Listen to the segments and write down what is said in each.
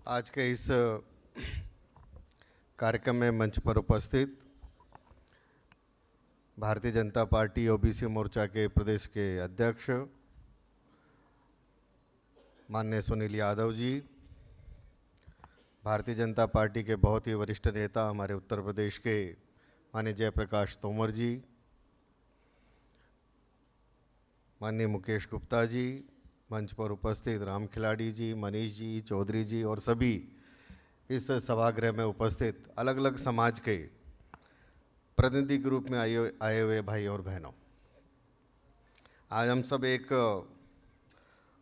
आज के इस कार्यक्रम में मंच पर उपस्थित भारतीय जनता पार्टी ओबीसी मोर्चा के प्रदेश के अध्यक्ष माननीय सुनील यादव जी, भारतीय जनता पार्टी के बहुत ही वरिष्ठ नेता हमारे उत्तर प्रदेश के माननीय जयप्रकाश तोमर जी, माननीय मुकेश गुप्ता जी, मंच पर उपस्थित राम खिलाड़ी जी, मनीष जी, चौधरी जी और सभी इस सभागृह में उपस्थित अलग अलग समाज के प्रतिनिधि के रूप में आए हुए भाई और बहनों, आज हम सब एक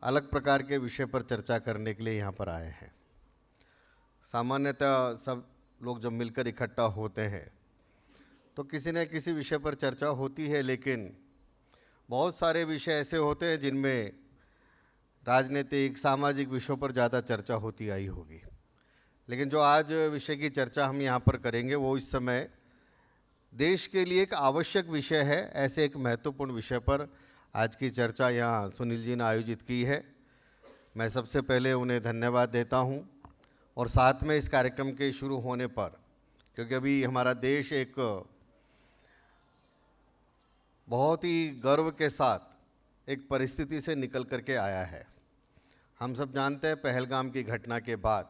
अलग प्रकार के विषय पर चर्चा करने के लिए यहाँ पर आए हैं। सामान्यतः सब लोग जब मिलकर इकट्ठा होते हैं तो किसी न किसी विषय पर चर्चा होती है, लेकिन बहुत सारे विषय ऐसे होते हैं जिनमें राजनीतिक सामाजिक विषयों पर ज़्यादा चर्चा होती आई होगी। लेकिन जो आज विषय की चर्चा हम यहाँ पर करेंगे वो इस समय देश के लिए एक आवश्यक विषय है। ऐसे एक महत्वपूर्ण विषय पर आज की चर्चा यहाँ सुनील जी ने आयोजित की है। मैं सबसे पहले उन्हें धन्यवाद देता हूँ और साथ में इस कार्यक्रम के शुरू होने पर, क्योंकि अभी हमारा देश एक बहुत ही गर्व के साथ एक परिस्थिति से निकल करके आया है। हम सब जानते हैं पहलगाम की घटना के बाद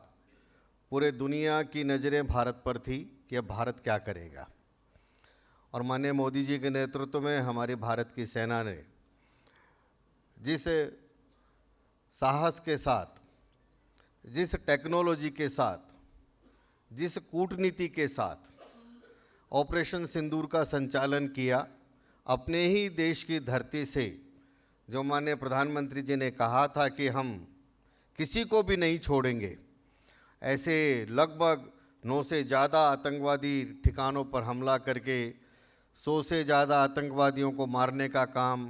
पूरे दुनिया की नज़रें भारत पर थी कि अब भारत क्या करेगा, और माननीय मोदी जी के नेतृत्व में हमारी भारत की सेना ने जिस साहस के साथ, जिस टेक्नोलॉजी के साथ, जिस कूटनीति के साथ ऑपरेशन सिंदूर का संचालन किया, अपने ही देश की धरती से, जो माननीय प्रधानमंत्री जी ने कहा था कि हम किसी को भी नहीं छोड़ेंगे, ऐसे लगभग 9 से ज़्यादा आतंकवादी ठिकानों पर हमला करके 100 से ज़्यादा आतंकवादियों को मारने का काम,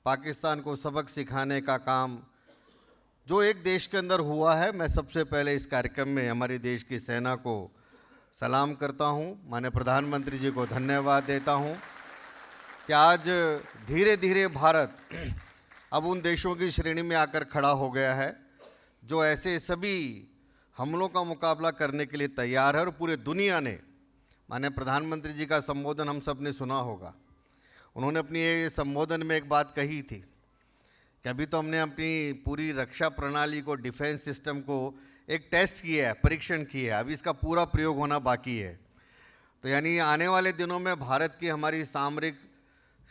पाकिस्तान को सबक सिखाने का काम जो एक देश के अंदर हुआ है, मैं सबसे पहले इस कार्यक्रम में हमारे देश की सेना को सलाम करता हूं, माननीय प्रधानमंत्री जी को धन्यवाद देता हूं कि आज धीरे धीरे भारत अब उन देशों की श्रेणी में आकर खड़ा हो गया है जो ऐसे सभी हमलों का मुकाबला करने के लिए तैयार है। और पूरे दुनिया ने, माननीय प्रधानमंत्री जी का संबोधन हम सब ने सुना होगा, उन्होंने अपनी ये संबोधन में एक बात कही थी कि अभी तो हमने अपनी पूरी रक्षा प्रणाली को, डिफेंस सिस्टम को एक टेस्ट किया है, परीक्षण किया है, अभी इसका पूरा प्रयोग होना बाकी है। तो यानी आने वाले दिनों में भारत की हमारी सामरिक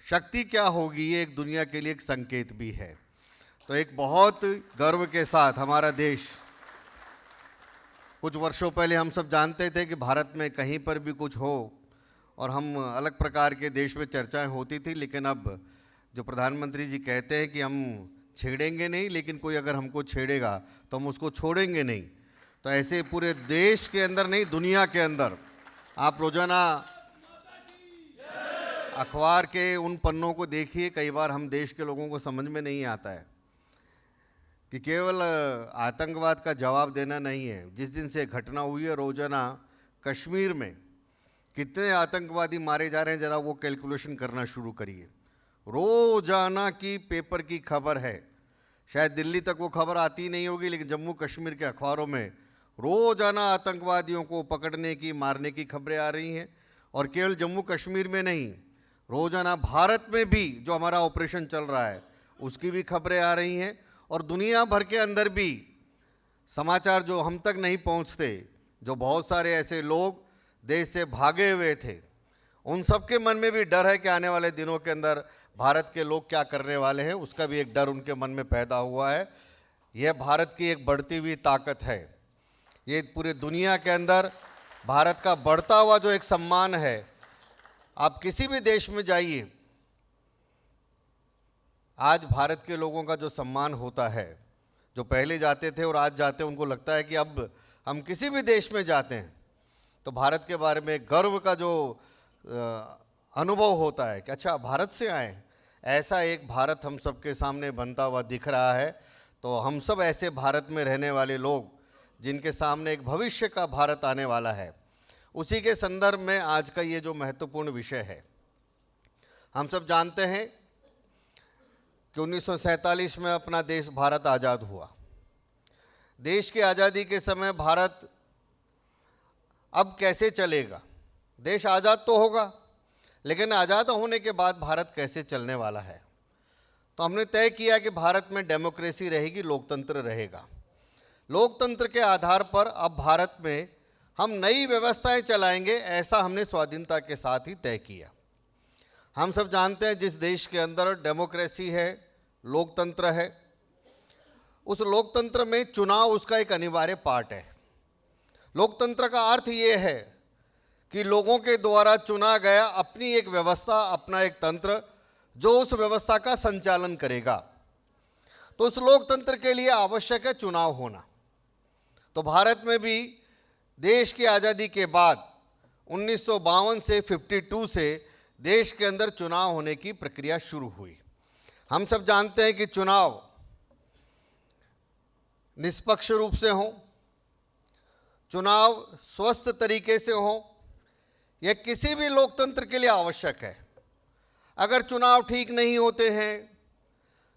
शक्ति क्या होगी, ये एक दुनिया के लिए एक संकेत भी है। तो एक बहुत गर्व के साथ हमारा देश, कुछ वर्षों पहले हम सब जानते थे कि भारत में कहीं पर भी कुछ हो और हम अलग प्रकार के देश में चर्चाएं होती थी, लेकिन अब जो प्रधानमंत्री जी कहते हैं कि हम छेड़ेंगे नहीं, लेकिन कोई अगर हमको छेड़ेगा तो हम उसको छोड़ेंगे नहीं। तो ऐसे पूरे देश के अंदर नहीं, दुनिया के अंदर आप रोजाना अखबार के उन पन्नों को देखिए, कई बार हम देश के लोगों को समझ में नहीं आता है कि केवल आतंकवाद का जवाब देना नहीं है। जिस दिन से घटना हुई है, रोजाना कश्मीर में कितने आतंकवादी मारे जा रहे हैं, जरा वो कैलकुलेशन करना शुरू करिए। रोजाना की पेपर की खबर है, शायद दिल्ली तक वो खबर आती नहीं होगी, लेकिन जम्मू कश्मीर के अखबारों में रोजाना आतंकवादियों को पकड़ने की, मारने की खबरें आ रही हैं। और केवल जम्मू कश्मीर में नहीं, रोजाना भारत में भी जो हमारा ऑपरेशन चल रहा है उसकी भी खबरें आ रही हैं। और दुनिया भर के अंदर भी समाचार जो हम तक नहीं पहुंचते, जो बहुत सारे ऐसे लोग देश से भागे हुए थे, उन सबके मन में भी डर है कि आने वाले दिनों के अंदर भारत के लोग क्या करने वाले हैं, उसका भी एक डर उनके मन में पैदा हुआ है। यह भारत की एक बढ़ती हुई ताकत है। ये पूरे दुनिया के अंदर भारत का बढ़ता हुआ जो एक सम्मान है, आप किसी भी देश में जाइए, आज भारत के लोगों का जो सम्मान होता है, जो पहले जाते थे और आज जाते हैं, उनको लगता है कि अब हम किसी भी देश में जाते हैं तो भारत के बारे में गर्व का जो अनुभव होता है कि अच्छा भारत से आए, ऐसा एक भारत हम सबके सामने बनता हुआ दिख रहा है। तो हम सब ऐसे भारत में रहने वाले लोग जिनके सामने एक भविष्य का भारत आने वाला है, उसी के संदर्भ में आज का ये जो महत्वपूर्ण विषय है। हम सब जानते हैं कि 1947 में अपना देश भारत आज़ाद हुआ। देश की आज़ादी के समय भारत अब कैसे चलेगा। देश आज़ाद तो होगा, लेकिन आज़ाद होने के बाद भारत कैसे चलने वाला है। तो हमने तय किया कि भारत में डेमोक्रेसी रहेगी, लोकतंत्र रहेगा। लोकतंत्र के आधार पर अब भारत में हम नई व्यवस्थाएं चलाएंगे, ऐसा हमने स्वाधीनता के साथ ही तय किया। हम सब जानते हैं जिस देश के अंदर डेमोक्रेसी है, लोकतंत्र है, उस लोकतंत्र में चुनाव उसका एक अनिवार्य पार्ट है। लोकतंत्र का अर्थ ये है कि लोगों के द्वारा चुना गया अपनी एक व्यवस्था, अपना एक तंत्र जो उस व्यवस्था का संचालन करेगा। तो उस लोकतंत्र के लिए आवश्यक है चुनाव होना। तो भारत में भी देश की आज़ादी के बाद 1952 से 52 से देश के अंदर चुनाव होने की प्रक्रिया शुरू हुई। हम सब जानते हैं कि चुनाव निष्पक्ष रूप से हो, चुनाव स्वस्थ तरीके से हो, यह किसी भी लोकतंत्र के लिए आवश्यक है। अगर चुनाव ठीक नहीं होते हैं,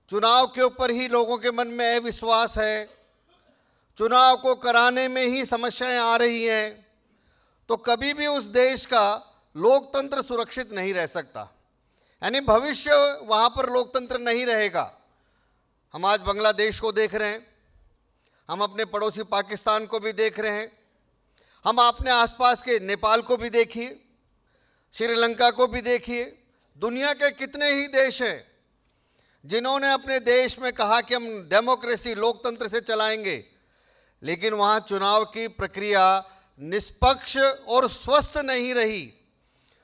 चुनाव के ऊपर ही लोगों के मन में अविश्वास है, चुनाव को कराने में ही समस्याएं आ रही हैं, तो कभी भी उस देश का लोकतंत्र सुरक्षित नहीं रह सकता। यानी भविष्य वहाँ पर लोकतंत्र नहीं रहेगा। हम आज बांग्लादेश को देख रहे हैं, हम अपने पड़ोसी पाकिस्तान को भी देख रहे हैं, हम अपने आसपास के नेपाल को भी देखिए, श्रीलंका को भी देखिए। दुनिया के कितने ही देश हैं जिन्होंने अपने देश में कहा कि हम डेमोक्रेसी, लोकतंत्र से चलाएंगे, लेकिन वहाँ चुनाव की प्रक्रिया निष्पक्ष और स्वस्थ नहीं रही,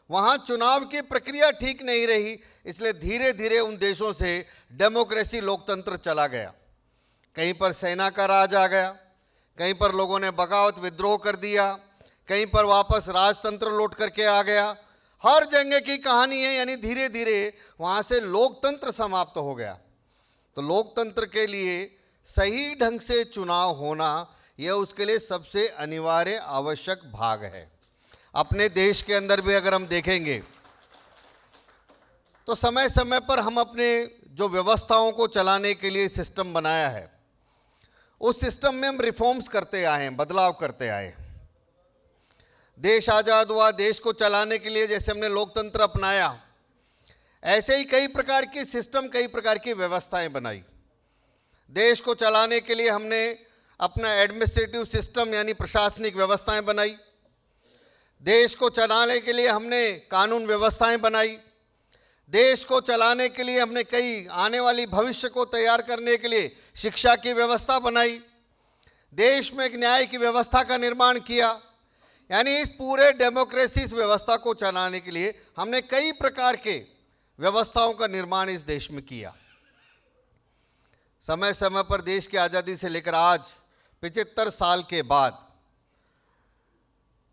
वहाँ चुनाव की प्रक्रिया ठीक नहीं रही। इसलिए धीरे धीरे उन देशों से डेमोक्रेसी, लोकतंत्र चला गया। कहीं पर सेना का राज आ गया, कहीं पर लोगों ने बगावत, विद्रोह कर दिया, कहीं पर वापस राजतंत्र लौट करके आ गया। हर जगह की कहानी है। यानी धीरे धीरे वहाँ से लोकतंत्र समाप्त हो गया। तो लोकतंत्र के लिए सही ढंग से चुनाव होना, यह उसके लिए सबसे अनिवार्य आवश्यक भाग है। अपने देश के अंदर भी अगर हम देखेंगे तो समय समय पर हम अपने जो व्यवस्थाओं को चलाने के लिए सिस्टम बनाया है, उस सिस्टम में हम रिफॉर्म्स करते आए हैं, बदलाव करते आए। देश आज़ाद हुआ, देश को चलाने के लिए जैसे हमने लोकतंत्र अपनाया, ऐसे ही कई प्रकार की सिस्टम, कई प्रकार की व्यवस्थाएं बनाई। देश को चलाने के लिए हमने अपना एडमिनिस्ट्रेटिव सिस्टम यानी प्रशासनिक व्यवस्थाएं बनाई। देश को चलाने के लिए हमने कानून व्यवस्थाएं बनाई। देश को चलाने के लिए हमने कई आने वाली भविष्य को तैयार करने के लिए शिक्षा की व्यवस्था बनाई। देश में एक न्याय की व्यवस्था का निर्माण किया। यानी इस पूरे डेमोक्रेसी व्यवस्था को चलाने के लिए हमने कई प्रकार के व्यवस्थाओं का निर्माण इस देश में किया। समय समय पर देश की आज़ादी से लेकर आज 75 साल के बाद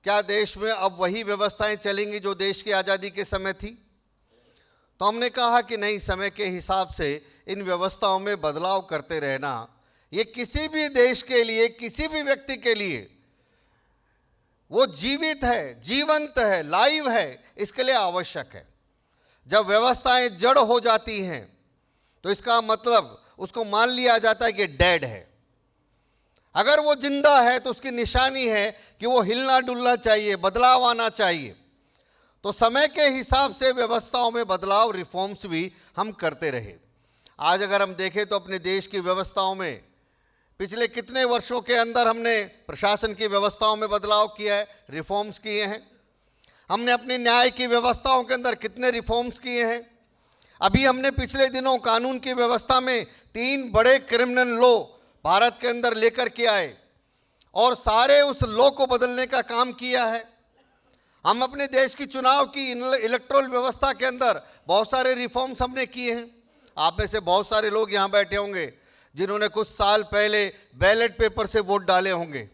क्या देश में अब वही व्यवस्थाएं चलेंगी जो देश की आज़ादी के समय थी? तो हमने कहा कि नहीं, समय के हिसाब से इन व्यवस्थाओं में बदलाव करते रहना ये किसी भी देश के लिए, किसी भी व्यक्ति के लिए वो जीवित है, जीवंत है, लाइव है, इसके लिए आवश्यक है। जब व्यवस्थाएं जड़ हो जाती हैं तो इसका मतलब उसको मान लिया जाता है कि डेड है। अगर वो जिंदा है तो उसकी निशानी है कि वो हिलना डुलना चाहिए, बदलाव आना चाहिए। तो समय के हिसाब से व्यवस्थाओं में बदलाव, रिफॉर्म्स भी हम करते रहे। आज अगर हम देखें तो अपने देश की व्यवस्थाओं में पिछले कितने वर्षों के अंदर हमने प्रशासन की व्यवस्थाओं में बदलाव किया है, रिफॉर्म्स किए हैं। हमने अपनी न्याय की व्यवस्थाओं के अंदर कितने रिफॉर्म्स किए हैं। अभी हमने पिछले दिनों कानून की व्यवस्था में 3 बड़े क्रिमिनल लॉ भारत के अंदर लेकर के आए और सारे उस लॉ को बदलने का काम किया है। हम अपने देश की चुनाव की इलेक्टोरल व्यवस्था के अंदर बहुत सारे रिफॉर्म्स हमने किए हैं। आप में से बहुत सारे लोग यहाँ बैठे होंगे जिन्होंने कुछ साल पहले बैलेट पेपर से वोट डाले होंगे।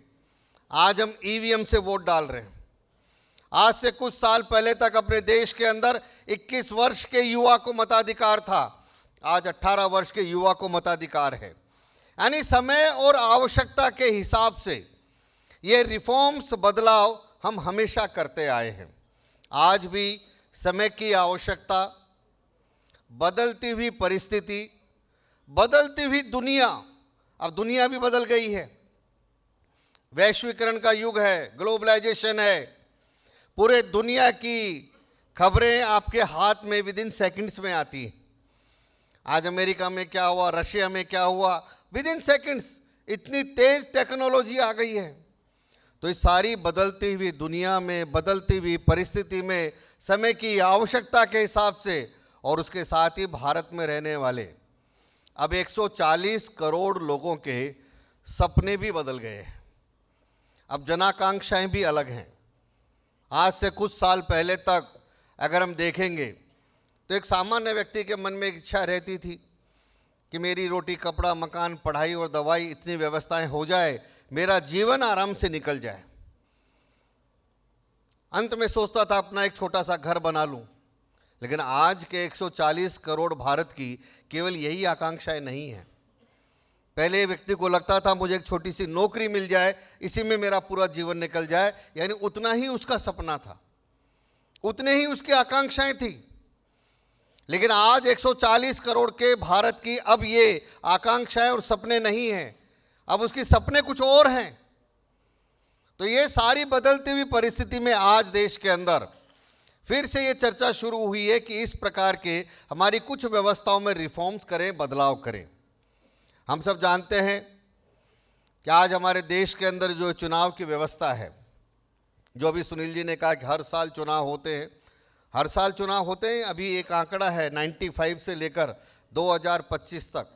आज हम ईवीएम से वोट डाल रहे हैं। आज से कुछ साल पहले तक अपने देश के अंदर 21 वर्ष के युवा को मताधिकार था, आज 18 वर्ष के युवा को मताधिकार है। यानी समय और आवश्यकता के हिसाब से ये रिफॉर्म्स, बदलाव हम हमेशा करते आए हैं। आज भी समय की आवश्यकता, बदलती हुई परिस्थिति, बदलती हुई दुनिया, अब दुनिया भी बदल गई है। वैश्वीकरण का युग है, ग्लोबलाइजेशन है। पूरे दुनिया की खबरें आपके हाथ में विद इन सेकेंड्स में आती हैं। आज अमेरिका में क्या हुआ, रशिया में क्या हुआ, विद इन सेकेंड्स इतनी तेज टेक्नोलॉजी आ गई है। तो इस सारी बदलती हुई दुनिया में, बदलती हुई परिस्थिति में, समय की आवश्यकता के हिसाब से और उसके साथ ही भारत में रहने वाले अब 140 करोड़ लोगों के सपने भी बदल गए हैं। अब जनाकांक्षाएं भी अलग हैं। आज से कुछ साल पहले तक अगर हम देखेंगे तो एक सामान्य व्यक्ति के मन में एक इच्छा रहती थी कि मेरी रोटी कपड़ा मकान पढ़ाई और दवाई इतनी व्यवस्थाएं हो जाए, मेरा जीवन आराम से निकल जाए। अंत में सोचता था अपना एक छोटा सा घर बना लूं। लेकिन आज के 140 करोड़ भारत की केवल यही आकांक्षाएं नहीं है। पहले व्यक्ति को लगता था मुझे एक छोटी सी नौकरी मिल जाए, इसी में मेरा पूरा जीवन निकल जाए, यानी उतना ही उसका सपना था, उतने ही उसकी आकांक्षाएं थी। लेकिन आज 140 करोड़ के भारत की अब ये आकांक्षाएं और सपने नहीं हैं, अब उसके सपने कुछ और हैं। तो ये सारी बदलती हुई परिस्थिति में आज देश के अंदर फिर से ये चर्चा शुरू हुई है कि इस प्रकार के हमारी कुछ व्यवस्थाओं में रिफॉर्म्स करें, बदलाव करें। हम सब जानते हैं कि आज हमारे देश के अंदर जो चुनाव की व्यवस्था है, जो अभी सुनील जी ने कहा कि हर साल चुनाव होते हैं, हर साल चुनाव होते हैं। अभी एक आंकड़ा है 95 से लेकर 2025 तक,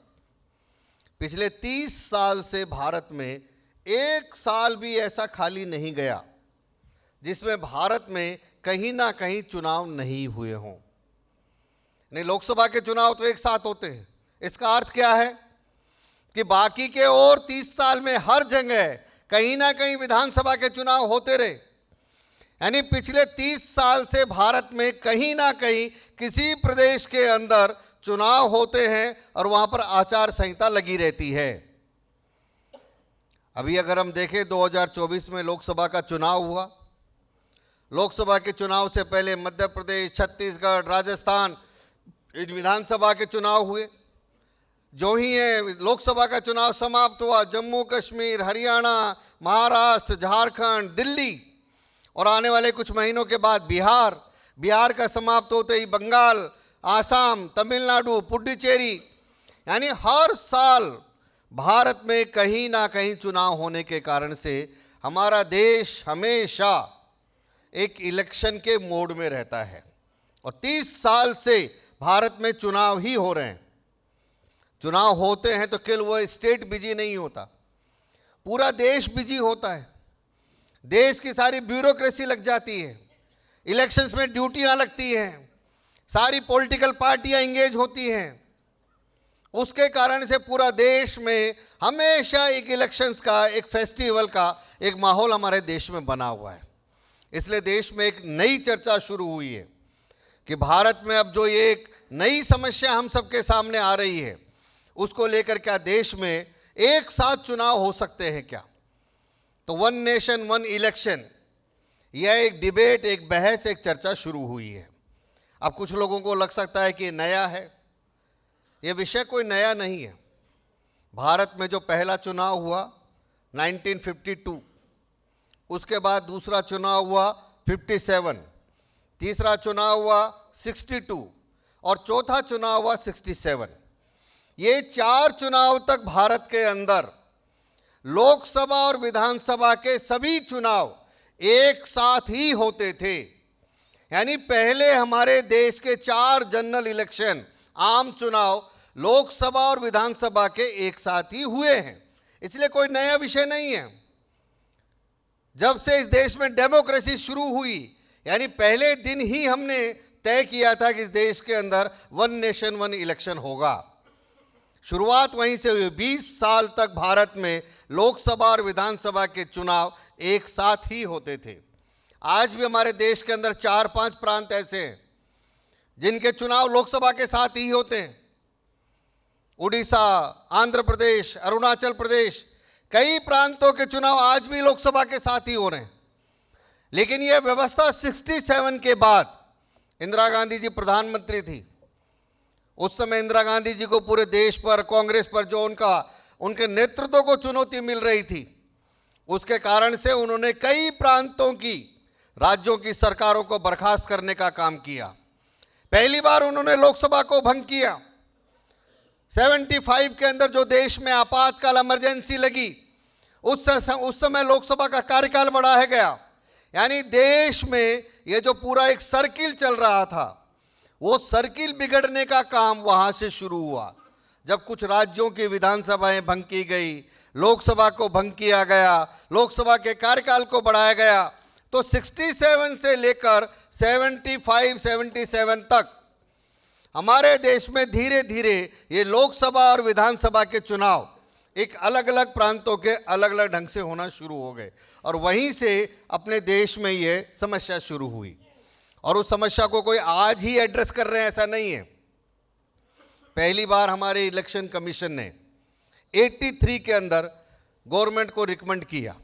पिछले 30 साल से भारत में एक साल भी ऐसा खाली नहीं गया जिसमें भारत में कहीं ना कहीं चुनाव नहीं हुए हों। नहीं, लोकसभा के चुनाव तो एक साथ होते हैं। इसका अर्थ क्या है कि बाकी के और 30 साल में हर जगह कहीं ना कहीं विधानसभा के चुनाव होते रहे। यानी पिछले 30 साल से भारत में कहीं ना कहीं किसी प्रदेश के अंदर चुनाव होते हैं और वहां पर आचार संहिता लगी रहती है। अभी अगर हम देखें 2024 में लोकसभा का चुनाव हुआ। लोकसभा के चुनाव से पहले मध्य प्रदेश, छत्तीसगढ़, राजस्थान, इन विधानसभा के चुनाव हुए। जो ही है लोकसभा का चुनाव समाप्त हुआ, जम्मू कश्मीर, हरियाणा, महाराष्ट्र, झारखंड, दिल्ली और आने वाले कुछ महीनों के बाद बिहार का समाप्त होते ही बंगाल, आसाम, तमिलनाडु, पुडुचेरी, यानी हर साल भारत में कहीं ना कहीं चुनाव होने के कारण से हमारा देश हमेशा एक इलेक्शन के मोड में रहता है। और 30 साल से भारत में चुनाव ही हो रहे हैं। चुनाव होते हैं तो केवल वो स्टेट बिजी नहीं होता, पूरा देश बिजी होता है। देश की सारी ब्यूरोक्रेसी लग जाती है, इलेक्शंस में ड्यूटियां लगती हैं, सारी पॉलिटिकल पार्टियां एंगेज होती हैं। उसके कारण से पूरा देश में हमेशा एक इलेक्शंस का, एक फेस्टिवल का एक माहौल हमारे देश में बना हुआ है। इसलिए देश में एक नई चर्चा शुरू हुई है कि भारत में अब जो ये एक नई समस्या हम सबके सामने आ रही है, उसको लेकर क्या देश में एक साथ चुनाव हो सकते हैं क्या? तो वन नेशन वन इलेक्शन, यह एक डिबेट, एक बहस, एक चर्चा शुरू हुई है। अब कुछ लोगों को लग सकता है कि ये नया है। ये विषय कोई नया नहीं है। भारत में जो पहला चुनाव हुआ 1952, उसके बाद दूसरा चुनाव हुआ 57, तीसरा चुनाव हुआ 62 और चौथा चुनाव हुआ 67। ये 4 चुनाव तक भारत के अंदर लोकसभा और विधानसभा के सभी चुनाव एक साथ ही होते थे। यानी पहले हमारे देश के 4 जनरल इलेक्शन, आम चुनाव लोकसभा और विधानसभा के एक साथ ही हुए हैं। इसलिए कोई नया विषय नहीं है। जब से इस देश में डेमोक्रेसी शुरू हुई, यानी पहले दिन ही हमने तय किया था कि इस देश के अंदर वन नेशन वन इलेक्शन होगा। शुरुआत वहीं से हुई। 20 साल तक भारत में लोकसभा और विधानसभा के चुनाव एक साथ ही होते थे। आज भी हमारे देश के अंदर 4-5 प्रांत ऐसे हैं जिनके चुनाव लोकसभा के साथ ही होते हैं। उड़ीसा, आंध्र प्रदेश, अरुणाचल प्रदेश, कई प्रांतों के चुनाव आज भी लोकसभा के साथ ही हो रहे हैं। लेकिन यह व्यवस्था 67 के बाद, इंदिरा गांधी जी प्रधानमंत्री थी, उस समय इंदिरा गांधी जी को पूरे देश पर, कांग्रेस पर जो उनके नेतृत्व को चुनौती मिल रही थी, उसके कारण से उन्होंने कई प्रांतों की राज्यों की सरकारों को बर्खास्त करने का काम किया। पहली बार उन्होंने लोकसभा को भंग किया। 75 के अंदर जो देश में आपातकाल इमरजेंसी लगी, उस समय लोकसभा का कार्यकाल बढ़ाया गया। यानी देश में ये जो पूरा एक सर्किल चल रहा था, वो सर्किल बिगड़ने का काम वहां से शुरू हुआ। जब कुछ राज्यों की विधानसभाएं भंग की गई, लोकसभा को भंग किया गया, लोकसभा के कार्यकाल को बढ़ाया गया, तो 67 से लेकर 75-77 तक हमारे देश में धीरे धीरे ये लोकसभा और विधानसभा के चुनाव एक अलग अलग प्रांतों के अलग अलग ढंग से होना शुरू हो गए, और वहीं से अपने देश में ये समस्या शुरू हुई। और उस समस्या को कोई आज ही एड्रेस कर रहे हैं ऐसा नहीं है। पहली बार हमारे इलेक्शन कमीशन ने 83 के अंदर गवर्नमेंट को रिकमेंड किया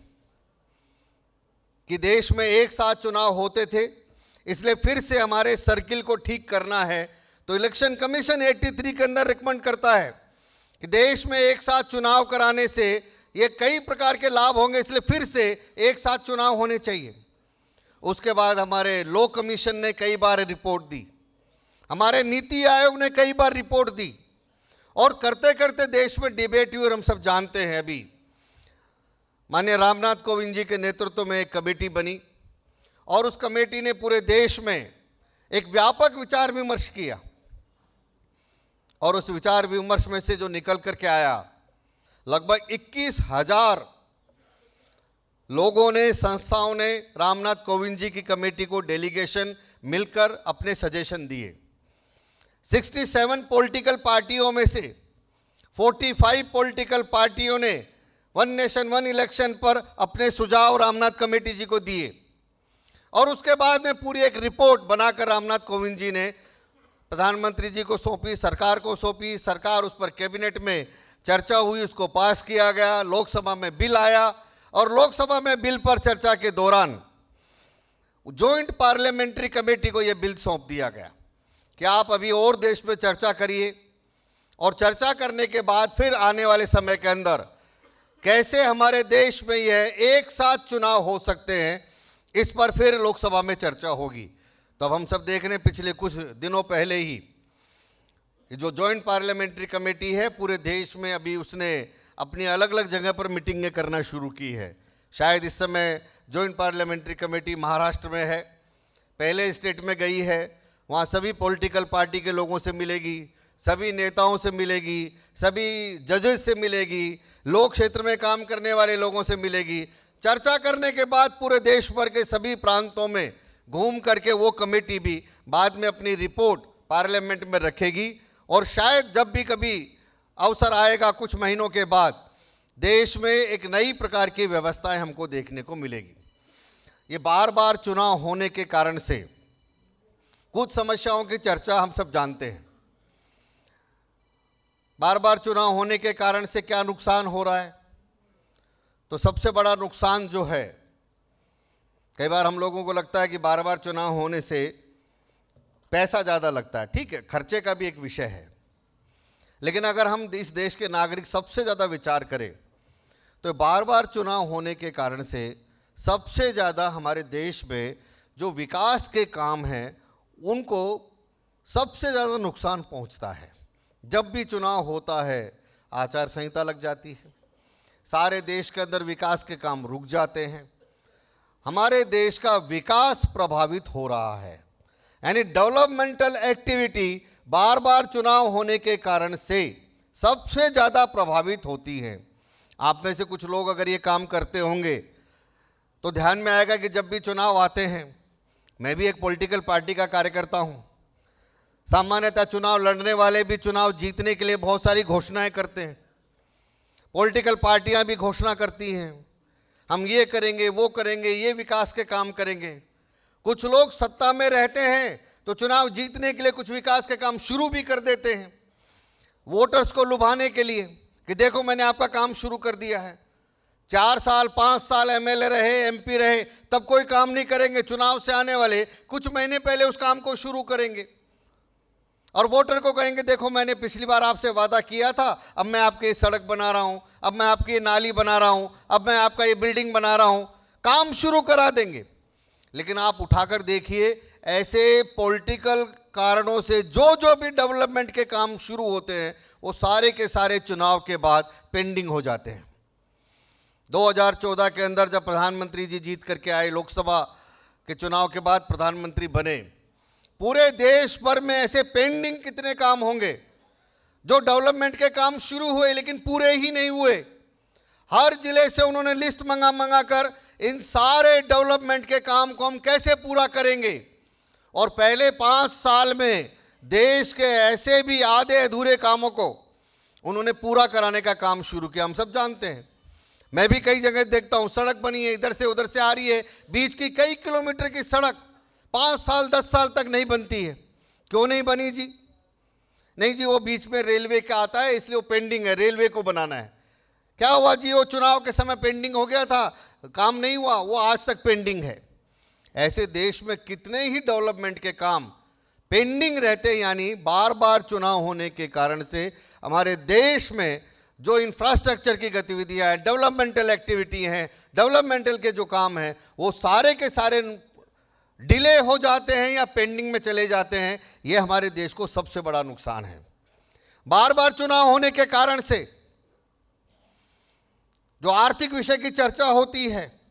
कि देश में एक साथ चुनाव होते थे, इसलिए फिर से हमारे सर्किल को ठीक करना है। तो इलेक्शन कमीशन 83 के अंदर रिकमेंड करता है कि देश में एक साथ चुनाव कराने से ये कई प्रकार के लाभ होंगे, इसलिए फिर से एक साथ चुनाव होने चाहिए। उसके बाद हमारे लॉ कमीशन ने कई बार रिपोर्ट दी, हमारे नीति आयोग ने कई बार रिपोर्ट दी, और करते करते देश में डिबेट हुई। और हम सब जानते हैं, अभी माननीय रामनाथ कोविंद जी के नेतृत्व में एक कमेटी बनी, और उस कमेटी ने पूरे देश में एक व्यापक विचार विमर्श किया, और उस विचार विमर्श में से जो निकल करके आया, लगभग 21,000 लोगों ने, संस्थाओं ने रामनाथ कोविंद जी की कमेटी को डेलीगेशन मिलकर अपने सजेशन दिए। 67 पॉलिटिकल पार्टियों में से 45 पॉलिटिकल पार्टियों ने वन नेशन वन इलेक्शन पर अपने सुझाव रामनाथ कमेटी जी को दिए, और उसके बाद में पूरी एक रिपोर्ट बनाकर रामनाथ कोविंद जी ने प्रधानमंत्री जी को सौंपी, सरकार को सौंपी। सरकार उस पर कैबिनेट में चर्चा हुई, उसको पास किया गया, लोकसभा में बिल आया, और लोकसभा में बिल पर चर्चा के दौरान जॉइंट पार्लियामेंट्री कमेटी को यह बिल सौंप दिया गया कि आप अभी और देश पे चर्चा करिए, और चर्चा करने के बाद फिर आने वाले समय के अंदर कैसे हमारे देश में यह एक साथ चुनाव हो सकते हैं, इस पर फिर लोकसभा में चर्चा होगी। तो अब हम सब देख रहे हैं, पिछले कुछ दिनों पहले ही जो जॉइंट पार्लियामेंट्री कमेटी है पूरे देश में, अभी उसने अपनी अलग अलग जगह पर मीटिंगें करना शुरू की है। शायद इस समय जॉइंट पार्लियामेंट्री कमेटी महाराष्ट्र में है, पहले स्टेट में गई है, वहाँ सभी पॉलिटिकल पार्टी के लोगों से मिलेगी, सभी नेताओं से मिलेगी, सभी जजेस से मिलेगी, लोक क्षेत्र में काम करने वाले लोगों से मिलेगी। चर्चा करने के बाद पूरे देश भर के सभी प्रांतों में घूम करके वो कमेटी भी बाद में अपनी रिपोर्ट पार्लियामेंट में रखेगी, और शायद जब भी कभी अवसर आएगा कुछ महीनों के बाद, देश में एक नई प्रकार की व्यवस्थाएं हमको देखने को मिलेगी। ये बार बार चुनाव होने के कारण से कुछ समस्याओं की चर्चा हम सब जानते हैं। बार बार चुनाव होने के कारण से क्या नुकसान हो रहा है, तो सबसे बड़ा नुकसान जो है, कई बार हम लोगों को लगता है कि बार बार चुनाव होने से पैसा ज़्यादा लगता है। ठीक है, खर्चे का भी एक विषय है, लेकिन अगर हम इस देश के नागरिक सबसे ज़्यादा विचार करें तो बार बार चुनाव होने के कारण से सबसे ज़्यादा हमारे देश में जो विकास के काम हैं उनको सबसे ज़्यादा नुकसान पहुंचता है। जब भी चुनाव होता है आचार संहिता लग जाती है, सारे देश के अंदर विकास के काम रुक जाते हैं, हमारे देश का विकास प्रभावित हो रहा है। यानी डेवलपमेंटल एक्टिविटी बार बार चुनाव होने के कारण से सबसे ज़्यादा प्रभावित होती है। आप में से कुछ लोग अगर ये काम करते होंगे तो ध्यान में आएगा कि जब भी चुनाव आते हैं, मैं भी एक पॉलिटिकल पार्टी का कार्यकर्ता हूँ, सामान्यतः चुनाव लड़ने वाले भी चुनाव जीतने के लिए बहुत सारी घोषणाएं करते हैं। पॉलिटिकल पार्टियां भी घोषणा करती हैं, हम ये करेंगे, वो करेंगे, ये विकास के काम करेंगे। कुछ लोग सत्ता में रहते हैं तो चुनाव जीतने के लिए कुछ विकास के काम शुरू भी कर देते हैं, वोटर्स को लुभाने के लिए कि देखो मैंने आपका काम शुरू कर दिया है। 4 साल 5 साल एमएलए रहे, एमपी रहे, तब कोई काम नहीं करेंगे, चुनाव से आने वाले कुछ महीने पहले उस काम को शुरू करेंगे। और वोटर को कहेंगे देखो मैंने पिछली बार आपसे वादा किया था, अब मैं आपके ये सड़क बना रहा हूं, अब मैं आपकी ये नाली बना रहा हूं, अब मैं आपका ये बिल्डिंग बना रहा हूं, काम शुरू करा देंगे। लेकिन आप उठाकर देखिए, ऐसे पॉलिटिकल कारणों से जो जो भी डेवलपमेंट के काम शुरू होते हैं वो सारे के सारे चुनाव के बाद पेंडिंग हो जाते हैं। 2014 के अंदर जब प्रधानमंत्री जी जीत करके आए, लोकसभा के चुनाव के बाद प्रधानमंत्री बने, पूरे देश भर में ऐसे पेंडिंग कितने काम होंगे जो डेवलपमेंट के काम शुरू हुए लेकिन पूरे ही नहीं हुए। हर जिले से उन्होंने लिस्ट मंगा कर इन सारे डेवलपमेंट के काम को हम कैसे पूरा करेंगे। और पहले 5 साल में देश के ऐसे भी आधे अधूरे कामों को उन्होंने पूरा कराने का काम शुरू किया। हम सब जानते हैं, मैं भी कई जगह देखता हूं, सड़क बनी है, इधर से उधर से आ रही है, बीच की कई किलोमीटर की सड़क 5 साल 10 साल तक नहीं बनती है। क्यों नहीं बनी जी? नहीं जी, वो बीच में रेलवे का आता है इसलिए वो पेंडिंग है, रेलवे को बनाना है। क्या हुआ जी? वो चुनाव के समय पेंडिंग हो गया था, काम नहीं हुआ, वो आज तक पेंडिंग है। ऐसे देश में कितने ही डेवलपमेंट के काम पेंडिंग रहते हैं, यानी बार बार चुनाव होने के कारण से हमारे देश में जो इंफ्रास्ट्रक्चर की गतिविधियां हैं, डेवलपमेंटल एक्टिविटी हैं, डेवलपमेंटल के जो काम हैं, वो सारे के सारे डिले हो जाते हैं या पेंडिंग में चले जाते हैं। ये हमारे देश को सबसे बड़ा नुकसान है। बार बार चुनाव होने के कारण से जो आर्थिक विषय की चर्चा होती है,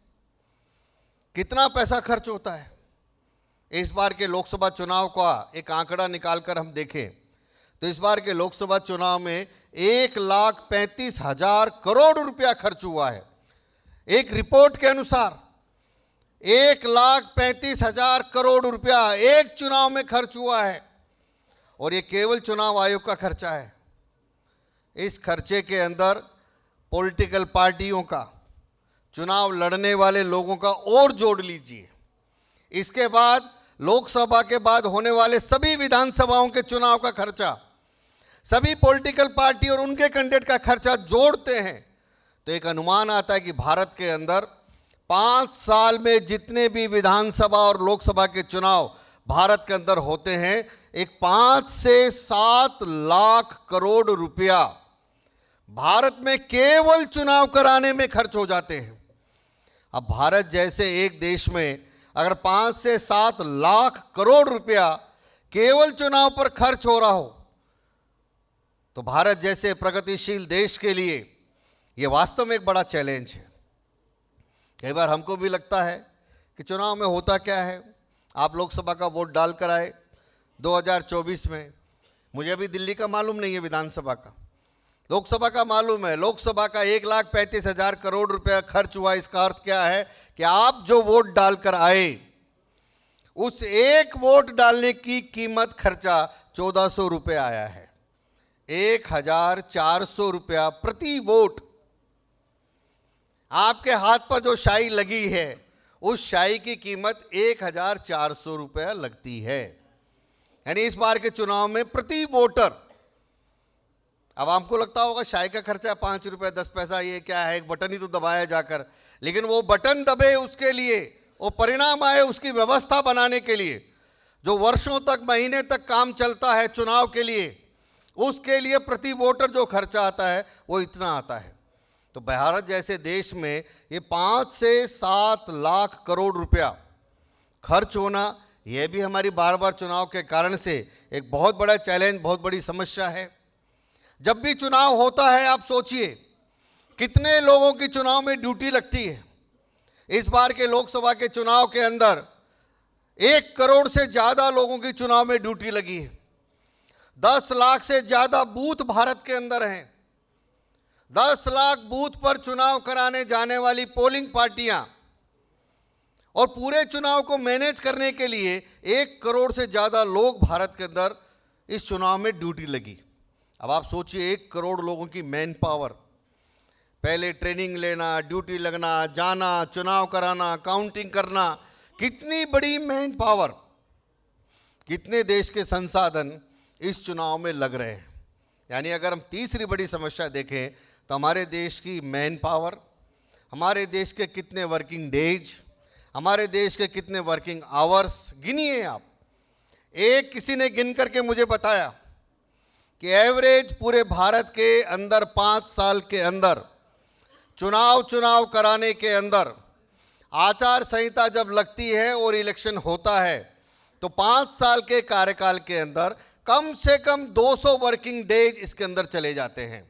कितना पैसा खर्च होता है। इस बार के लोकसभा चुनाव का एक आंकड़ा निकालकर हम देखें तो इस बार के लोकसभा चुनाव में 1,35,000 करोड़ रुपया खर्च हुआ है। एक रिपोर्ट के अनुसार 1,35,000 करोड़ रुपया एक चुनाव में खर्च हुआ है, और ये केवल चुनाव आयोग का खर्चा है। इस खर्चे के अंदर पॉलिटिकल पार्टियों का, चुनाव लड़ने वाले लोगों का और जोड़ लीजिए। इसके बाद लोकसभा के बाद होने वाले सभी विधानसभाओं के चुनाव का खर्चा, सभी पॉलिटिकल पार्टी और उनके कैंडिडेट का खर्चा जोड़ते हैं तो एक अनुमान आता है कि भारत के अंदर 5 साल में जितने भी विधानसभा और लोकसभा के चुनाव भारत के अंदर होते हैं, एक 5 से 7 लाख करोड़ रुपया भारत में केवल चुनाव कराने में खर्च हो जाते हैं। अब भारत जैसे एक देश में अगर 5 से 7 लाख करोड़ रुपया केवल चुनाव पर खर्च हो रहा हो तो भारत जैसे प्रगतिशील देश के लिए यह वास्तव में एक बड़ा चैलेंज है। कई बार हमको भी लगता है कि चुनाव में होता क्या है। आप लोकसभा का वोट डालकर आए 2024 में, मुझे अभी दिल्ली का मालूम नहीं है, विधानसभा का, लोकसभा का मालूम है। लोकसभा का 1,35,000 करोड़ रुपया खर्च हुआ। इसका अर्थ क्या है कि आप जो वोट डालकर आए उस एक वोट डालने की कीमत खर्चा 1,400 रुपये आया है। 1,400 रुपया प्रति वोट। आपके हाथ पर जो शाई लगी है उस शाई की कीमत 1,400 रुपया लगती है। यानी इस बार के चुनाव में प्रति वोटर, अब आपको लगता होगा शाई का खर्चा 5 रुपये 10 पैसा, ये क्या है, एक बटन ही तो दबाया जाकर, लेकिन वो बटन दबे उसके लिए, वो परिणाम आए उसकी व्यवस्था बनाने के लिए, जो वर्षों तक महीने तक काम चलता है चुनाव के लिए, उसके लिए प्रति वोटर जो खर्चा आता है वो इतना आता है। तो भारत जैसे देश में ये 5 से 7 लाख करोड़ रुपया खर्च होना, यह भी हमारी बार बार चुनाव के कारण से एक बहुत बड़ा चैलेंज, बहुत बड़ी समस्या है। जब भी चुनाव होता है आप सोचिए कितने लोगों की चुनाव में ड्यूटी लगती है। इस बार के लोकसभा के चुनाव के अंदर 1 करोड़ से ज़्यादा लोगों की चुनाव में ड्यूटी लगी है। 10 लाख से ज़्यादा बूथ भारत के अंदर हैं। 10 लाख बूथ पर चुनाव कराने जाने वाली पोलिंग पार्टियां और पूरे चुनाव को मैनेज करने के लिए 1 करोड़ से ज़्यादा लोग भारत के अंदर इस चुनाव में ड्यूटी लगी। अब आप सोचिए 1 करोड़ लोगों की मैन पावर, पहले ट्रेनिंग लेना, ड्यूटी लगना, जाना, चुनाव कराना, काउंटिंग करना, कितनी बड़ी मैन पावर, कितने देश के संसाधन इस चुनाव में लग रहे हैं। यानी अगर हम तीसरी बड़ी समस्या देखें तो हमारे देश की मैन पावर, हमारे देश के कितने वर्किंग डेज, हमारे देश के कितने वर्किंग आवर्स गिनिए आप। एक किसी ने गिन करके मुझे बताया कि एवरेज पूरे भारत के अंदर 5 साल के अंदर चुनाव कराने के अंदर आचार संहिता जब लगती है और इलेक्शन होता है तो 5 साल के कार्यकाल के अंदर कम से कम 200 वर्किंग डेज इसके अंदर चले जाते हैं।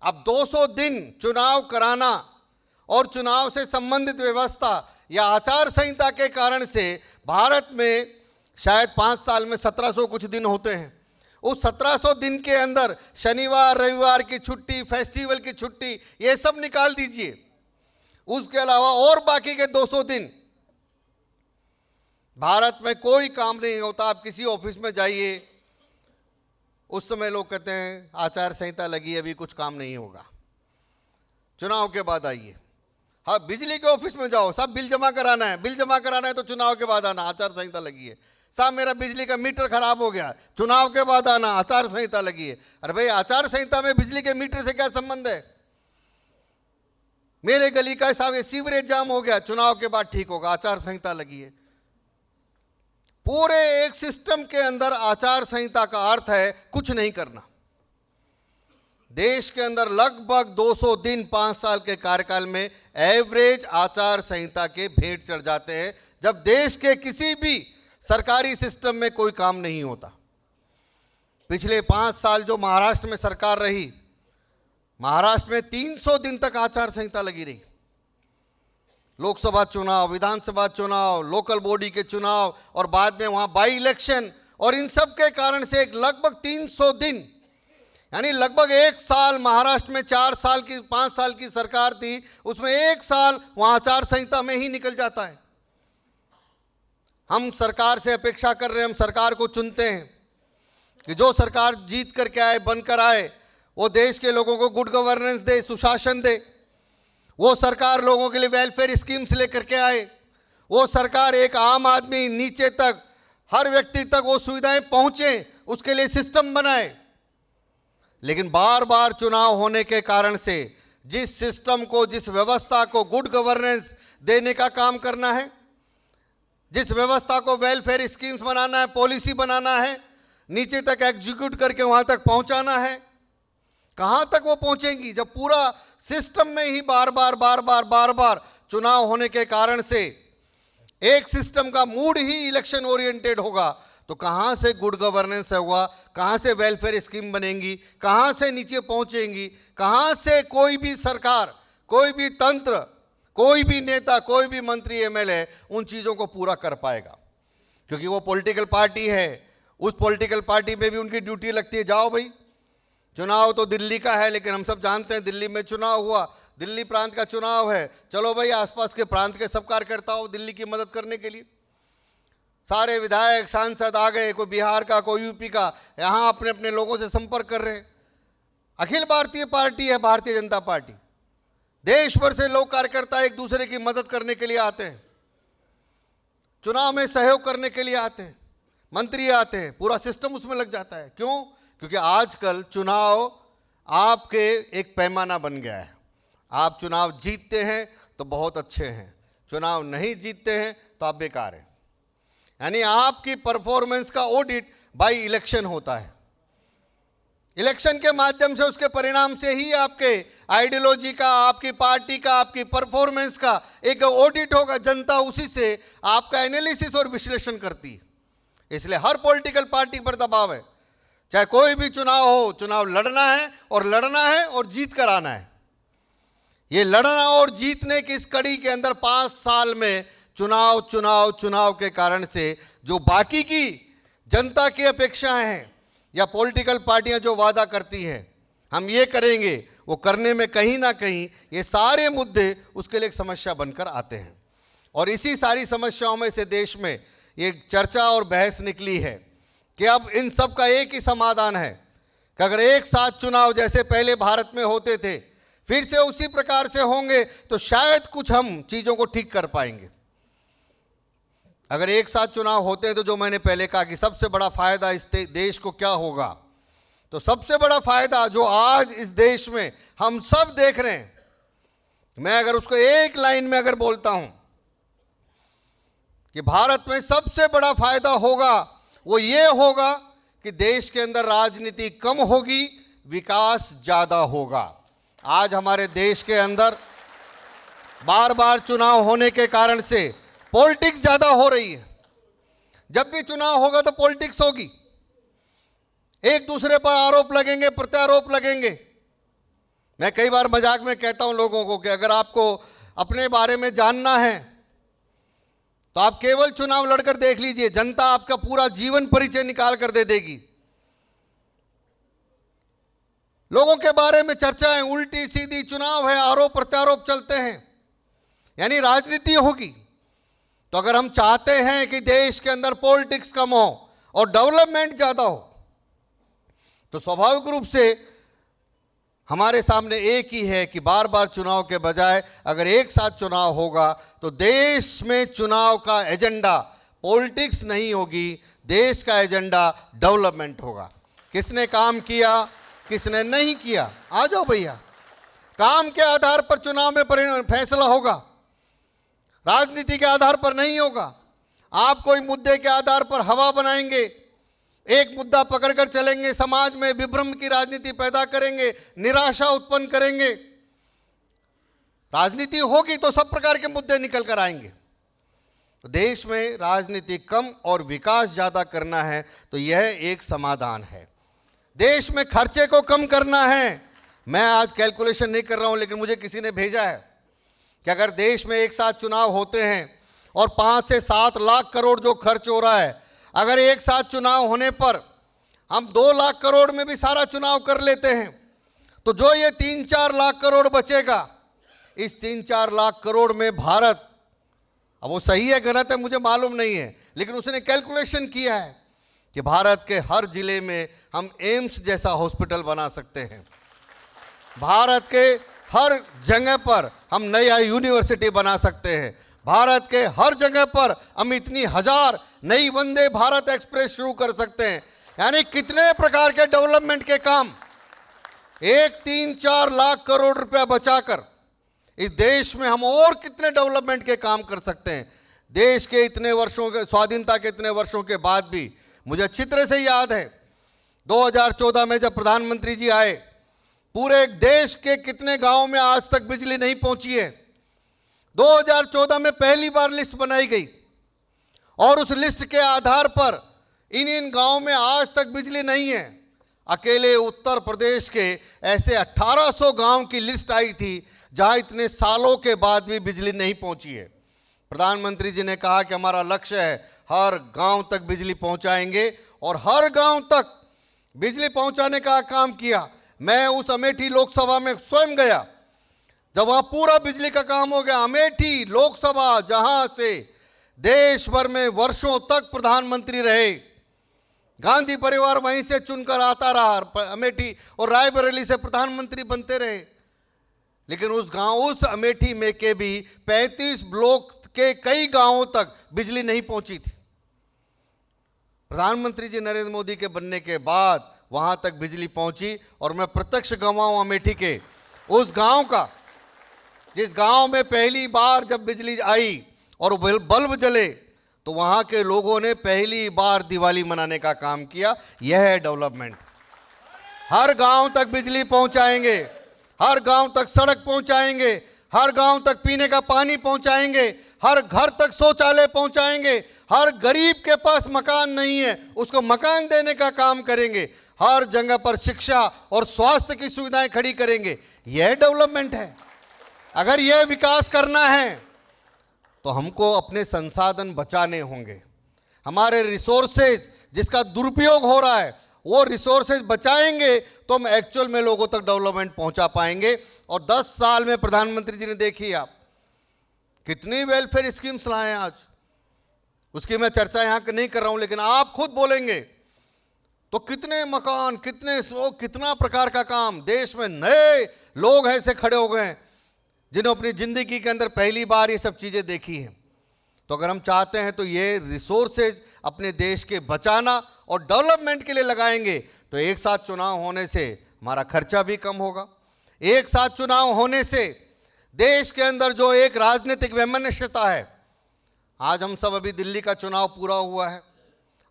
अब 200 दिन चुनाव कराना और चुनाव से संबंधित व्यवस्था या आचार संहिता के कारण से भारत में शायद 5 साल में 1700 कुछ दिन होते हैं। उस 1700 दिन के अंदर शनिवार रविवार की छुट्टी, फेस्टिवल की छुट्टी, ये सब निकाल दीजिए। उसके अलावा और बाकी के 200 दिन भारत में कोई काम नहीं होता। आप किसी ऑफिस में जाइए, उस समय लोग कहते हैं आचार संहिता लगी, अभी कुछ काम नहीं होगा। चुनाव के बाद आइए। हाँ, बिजली के ऑफिस में जाओ, सब बिल जमा कराना है, बिल जमा कराना है तो चुनाव के बाद आना, आचार संहिता लगी है। साहब मेरा बिजली का मीटर खराब हो गया, चुनाव के बाद आना, आचार संहिता लगी है। अरे भाई, आचार संहिता में बिजली के मीटर से क्या संबंध है? मेरे गली का साहब ये सीवरेज जाम हो गया, चुनाव के बाद ठीक होगा, आचार संहिता लगी है। पूरे एक सिस्टम के अंदर आचार संहिता का अर्थ है कुछ नहीं करना। देश के अंदर लगभग 200 दिन 5 साल के कार्यकाल में एवरेज आचार संहिता के भेंट चढ़ जाते हैं, जब देश के किसी भी सरकारी सिस्टम में कोई काम नहीं होता। पिछले 5 साल जो महाराष्ट्र में सरकार रही, महाराष्ट्र में 300 दिन तक आचार संहिता लगी रही। लोकसभा चुनाव, विधानसभा चुनाव, लोकल बॉडी के चुनाव और बाद में वहां बाई इलेक्शन, और इन सब के कारण से एक लगभग 300 दिन, यानी लगभग 1 साल, महाराष्ट्र में 4 साल की 5 साल की सरकार थी, उसमें 1 साल वहां आचार संहिता में ही निकल जाता है। हम सरकार से अपेक्षा कर रहे हैं, हम सरकार को चुनते हैं कि जो सरकार जीत करके आए, बनकर आए, वो देश के लोगों को गुड गवर्नेंस दे, सुशासन दे। वो सरकार लोगों के लिए वेलफेयर स्कीम्स लेकर के आए। वो सरकार एक आम आदमी नीचे तक, हर व्यक्ति तक वो सुविधाएं पहुंचे, उसके लिए सिस्टम बनाए। लेकिन बार बार चुनाव होने के कारण से जिस सिस्टम को, जिस व्यवस्था को गुड गवर्नेंस देने का काम करना है, जिस व्यवस्था को वेलफेयर स्कीम्स बनाना है, पॉलिसी बनाना है, नीचे तक एग्जीक्यूट करके वहां तक पहुंचाना है, कहां तक वो पहुंचेंगी जब पूरा सिस्टम में ही बार बार चुनाव होने के कारण से एक सिस्टम का मूड ही इलेक्शन ओरिएंटेड होगा, तो कहां से गुड गवर्नेंस होगा, कहां से वेलफेयर स्कीम बनेंगी, कहां से नीचे पहुंचेंगी, कहां से कोई भी सरकार, कोई भी तंत्र, कोई भी नेता, कोई भी मंत्री, एमएलए उन चीज़ों को पूरा कर पाएगा? क्योंकि वो पॉलिटिकल पार्टी है, उस पॉलिटिकल पार्टी में भी उनकी ड्यूटी लगती है। जाओ भाई, चुनाव तो दिल्ली का है, लेकिन हम सब जानते हैं दिल्ली में चुनाव हुआ, दिल्ली प्रांत का चुनाव है, चलो भाई आसपास के प्रांत के सब कार्यकर्ताओं दिल्ली की मदद करने के लिए सारे विधायक सांसद आ गए, कोई बिहार का, कोई यूपी का, यहाँ अपने अपने लोगों से संपर्क कर रहे हैं। अखिल भारतीय पार्टी है भारतीय जनता पार्टी, देश भर से लोग कार्यकर्ता एक दूसरे की मदद करने के लिए आते हैं, चुनाव में सहयोग करने के लिए आते हैं, मंत्री आते हैं, पूरा सिस्टम उसमें लग जाता है। क्यों? क्योंकि आजकल चुनाव आपके एक पैमाना बन गया है। आप चुनाव जीतते हैं तो बहुत अच्छे हैं, चुनाव नहीं जीतते हैं तो आप बेकार हैं। यानी आपकी परफॉर्मेंस का ऑडिट बाय इलेक्शन होता है। इलेक्शन के माध्यम से, उसके परिणाम से ही आपके आइडियोलॉजी का, आपकी पार्टी का, आपकी परफॉर्मेंस का एक ऑडिट होगा। जनता उसी से आपका एनालिसिस और विश्लेषण करती है। इसलिए हर पॉलिटिकल पार्टी पर दबाव है, चाहे कोई भी चुनाव हो, चुनाव लड़ना है और जीत कर आना है। ये लड़ना और जीतने की इस कड़ी के अंदर 5 साल में चुनाव के कारण से जो बाकी की जनता की अपेक्षाएं हैं या पॉलिटिकल पार्टियां जो वादा करती हैं, हम ये करेंगे, वो करने में कहीं ना कहीं ये सारे मुद्दे उसके लिए एक समस्या बनकर आते हैं। और इसी सारी समस्याओं में से देश में ये चर्चा और बहस निकली है कि अब इन सब का एक ही समाधान है कि अगर एक साथ चुनाव जैसे पहले भारत में होते थे फिर से उसी प्रकार से होंगे तो शायद कुछ हम चीज़ों को ठीक कर पाएंगे। अगर एक साथ चुनाव होते हैं तो जो मैंने पहले कहा कि सबसे बड़ा फायदा इस देश को क्या होगा, तो सबसे बड़ा फायदा जो आज इस देश में हम सब देख रहे हैं, मैं अगर उसको एक लाइन में अगर बोलता हूं कि भारत में सबसे बड़ा फायदा होगा वो ये होगा कि देश के अंदर राजनीति कम होगी, विकास ज़्यादा होगा। आज हमारे देश के अंदर बार बार चुनाव होने के कारण से पॉलिटिक्स ज़्यादा हो रही है। जब भी चुनाव होगा तो पॉलिटिक्स होगी, एक दूसरे पर आरोप लगेंगे, प्रत्यारोप लगेंगे। मैं कई बार मजाक में कहता हूं लोगों को कि अगर आपको अपने बारे में जानना है तो आप केवल चुनाव लड़कर देख लीजिए, जनता आपका पूरा जीवन परिचय निकाल कर दे देगी। लोगों के बारे में चर्चाएं उल्टी सीधी, चुनाव है, आरोप प्रत्यारोप चलते हैं, यानी राजनीति होगी। तो अगर हम चाहते हैं कि देश के अंदर पॉलिटिक्स कम हो और डेवलपमेंट ज्यादा हो, तो स्वाभाविक रूप से हमारे सामने एक ही है कि बार बार चुनाव के बजाय अगर एक साथ चुनाव होगा तो देश में चुनाव का एजेंडा पॉलिटिक्स नहीं होगी, देश का एजेंडा डेवलपमेंट होगा। किसने काम किया, किसने नहीं किया, आ जाओ भैया। काम के आधार पर चुनाव में फैसला होगा, राजनीति के आधार पर नहीं होगा। आप कोई मुद्दे के आधार पर हवा बनाएंगे, एक मुद्दा पकड़कर चलेंगे, समाज में विभ्रम की राजनीति पैदा करेंगे, निराशा उत्पन्न करेंगे। राजनीति होगी तो सब प्रकार के मुद्दे निकल कर आएंगे। तो देश में राजनीति कम और विकास ज्यादा करना है तो यह एक समाधान है। देश में खर्चे को कम करना है। मैं आज कैलकुलेशन नहीं कर रहा हूं, लेकिन मुझे किसी ने भेजा है कि अगर देश में एक साथ चुनाव होते हैं और 5 से 7 लाख करोड़ जो खर्च हो रहा है, अगर एक साथ चुनाव होने पर हम 2 लाख करोड़ में भी सारा चुनाव कर लेते हैं तो जो ये 3-4 लाख करोड़ बचेगा, इस 3-4 लाख करोड़ में भारत, अब वो सही है गलत है मुझे मालूम नहीं है, लेकिन उसने कैलकुलेशन किया है कि भारत के हर जिले में हम एम्स जैसा हॉस्पिटल बना सकते हैं। भारत के हर जगह पर हम नया यूनिवर्सिटी बना सकते हैं। भारत के हर जगह पर हम इतनी 1000 नई वंदे भारत एक्सप्रेस शुरू कर सकते हैं। यानी कितने प्रकार के डेवलपमेंट के काम एक 3-4 लाख करोड़ रुपया बचाकर इस देश में हम और कितने डेवलपमेंट के काम कर सकते हैं। देश के इतने वर्षों के स्वाधीनता के इतने वर्षों के बाद भी मुझे अच्छी तरह से याद है 2014 में जब प्रधानमंत्री जी आए, पूरे देश के कितने गांवों में आज तक बिजली नहीं पहुंची है। 2014 में पहली बार लिस्ट बनाई गई और उस लिस्ट के आधार पर इन गांवों में आज तक बिजली नहीं है। अकेले उत्तर प्रदेश के ऐसे 1800 गांव की लिस्ट आई थी जहां इतने सालों के बाद भी बिजली नहीं पहुंची है। प्रधानमंत्री जी ने कहा कि हमारा लक्ष्य है हर गांव तक बिजली पहुंचाएंगे और हर गांव तक बिजली पहुंचाने का काम किया। मैं उस अमेठी लोकसभा में स्वयं गया जब वहां पूरा बिजली का काम हो गया। अमेठी लोकसभा जहां से देश भर में वर्षों तक प्रधानमंत्री रहे, गांधी परिवार वहीं से चुनकर आता रहा, अमेठी और रायबरेली से प्रधानमंत्री बनते रहे, लेकिन उस अमेठी में के भी 35 ब्लॉक के कई गांवों तक बिजली नहीं पहुंची थी। प्रधानमंत्री जी नरेंद्र मोदी के बनने के बाद वहां तक बिजली पहुंची और मैं प्रत्यक्ष गवाह हूं अमेठी के उस गांव का, जिस गांव में पहली बार जब बिजली आई और बल्ब जले तो वहां के लोगों ने पहली बार दिवाली मनाने का काम किया। यह है डेवलपमेंट। हर गांव तक बिजली पहुंचाएंगे, हर गांव तक सड़क पहुंचाएंगे, हर गांव तक पीने का पानी पहुंचाएंगे, हर घर तक शौचालय पहुंचाएंगे, हर गरीब के पास मकान नहीं है उसको मकान देने का काम करेंगे, हर जगह पर शिक्षा और स्वास्थ्य की सुविधाएं खड़ी करेंगे। यह डेवलपमेंट है। अगर यह विकास करना है तो हमको अपने संसाधन बचाने होंगे। हमारे रिसोर्सेज जिसका दुरुपयोग हो रहा है वो रिसोर्सेज बचाएंगे तो हम एक्चुअल में लोगों तक डेवलपमेंट पहुंचा पाएंगे। और 10 साल में प्रधानमंत्री जी ने देखी आप कितनी वेलफेयर स्कीम्स लाए हैं आज, उसकी मैं चर्चा यहां नहीं कर रहा हूं, लेकिन आप खुद बोलेंगे तो कितने मकान, कितना प्रकार का काम। देश में नए लोग ऐसे खड़े हो गए हैं जिन्होंने अपनी जिंदगी के अंदर पहली बार ये सब चीजें देखी हैं। तो अगर हम चाहते हैं तो ये रिसोर्सेज अपने देश के बचाना और डेवलपमेंट के लिए लगाएंगे तो एक साथ चुनाव होने से हमारा खर्चा भी कम होगा। एक साथ चुनाव होने से देश के अंदर जो एक राजनीतिक वैमनस्यता है, आज हम सब अभी दिल्ली का चुनाव पूरा हुआ है,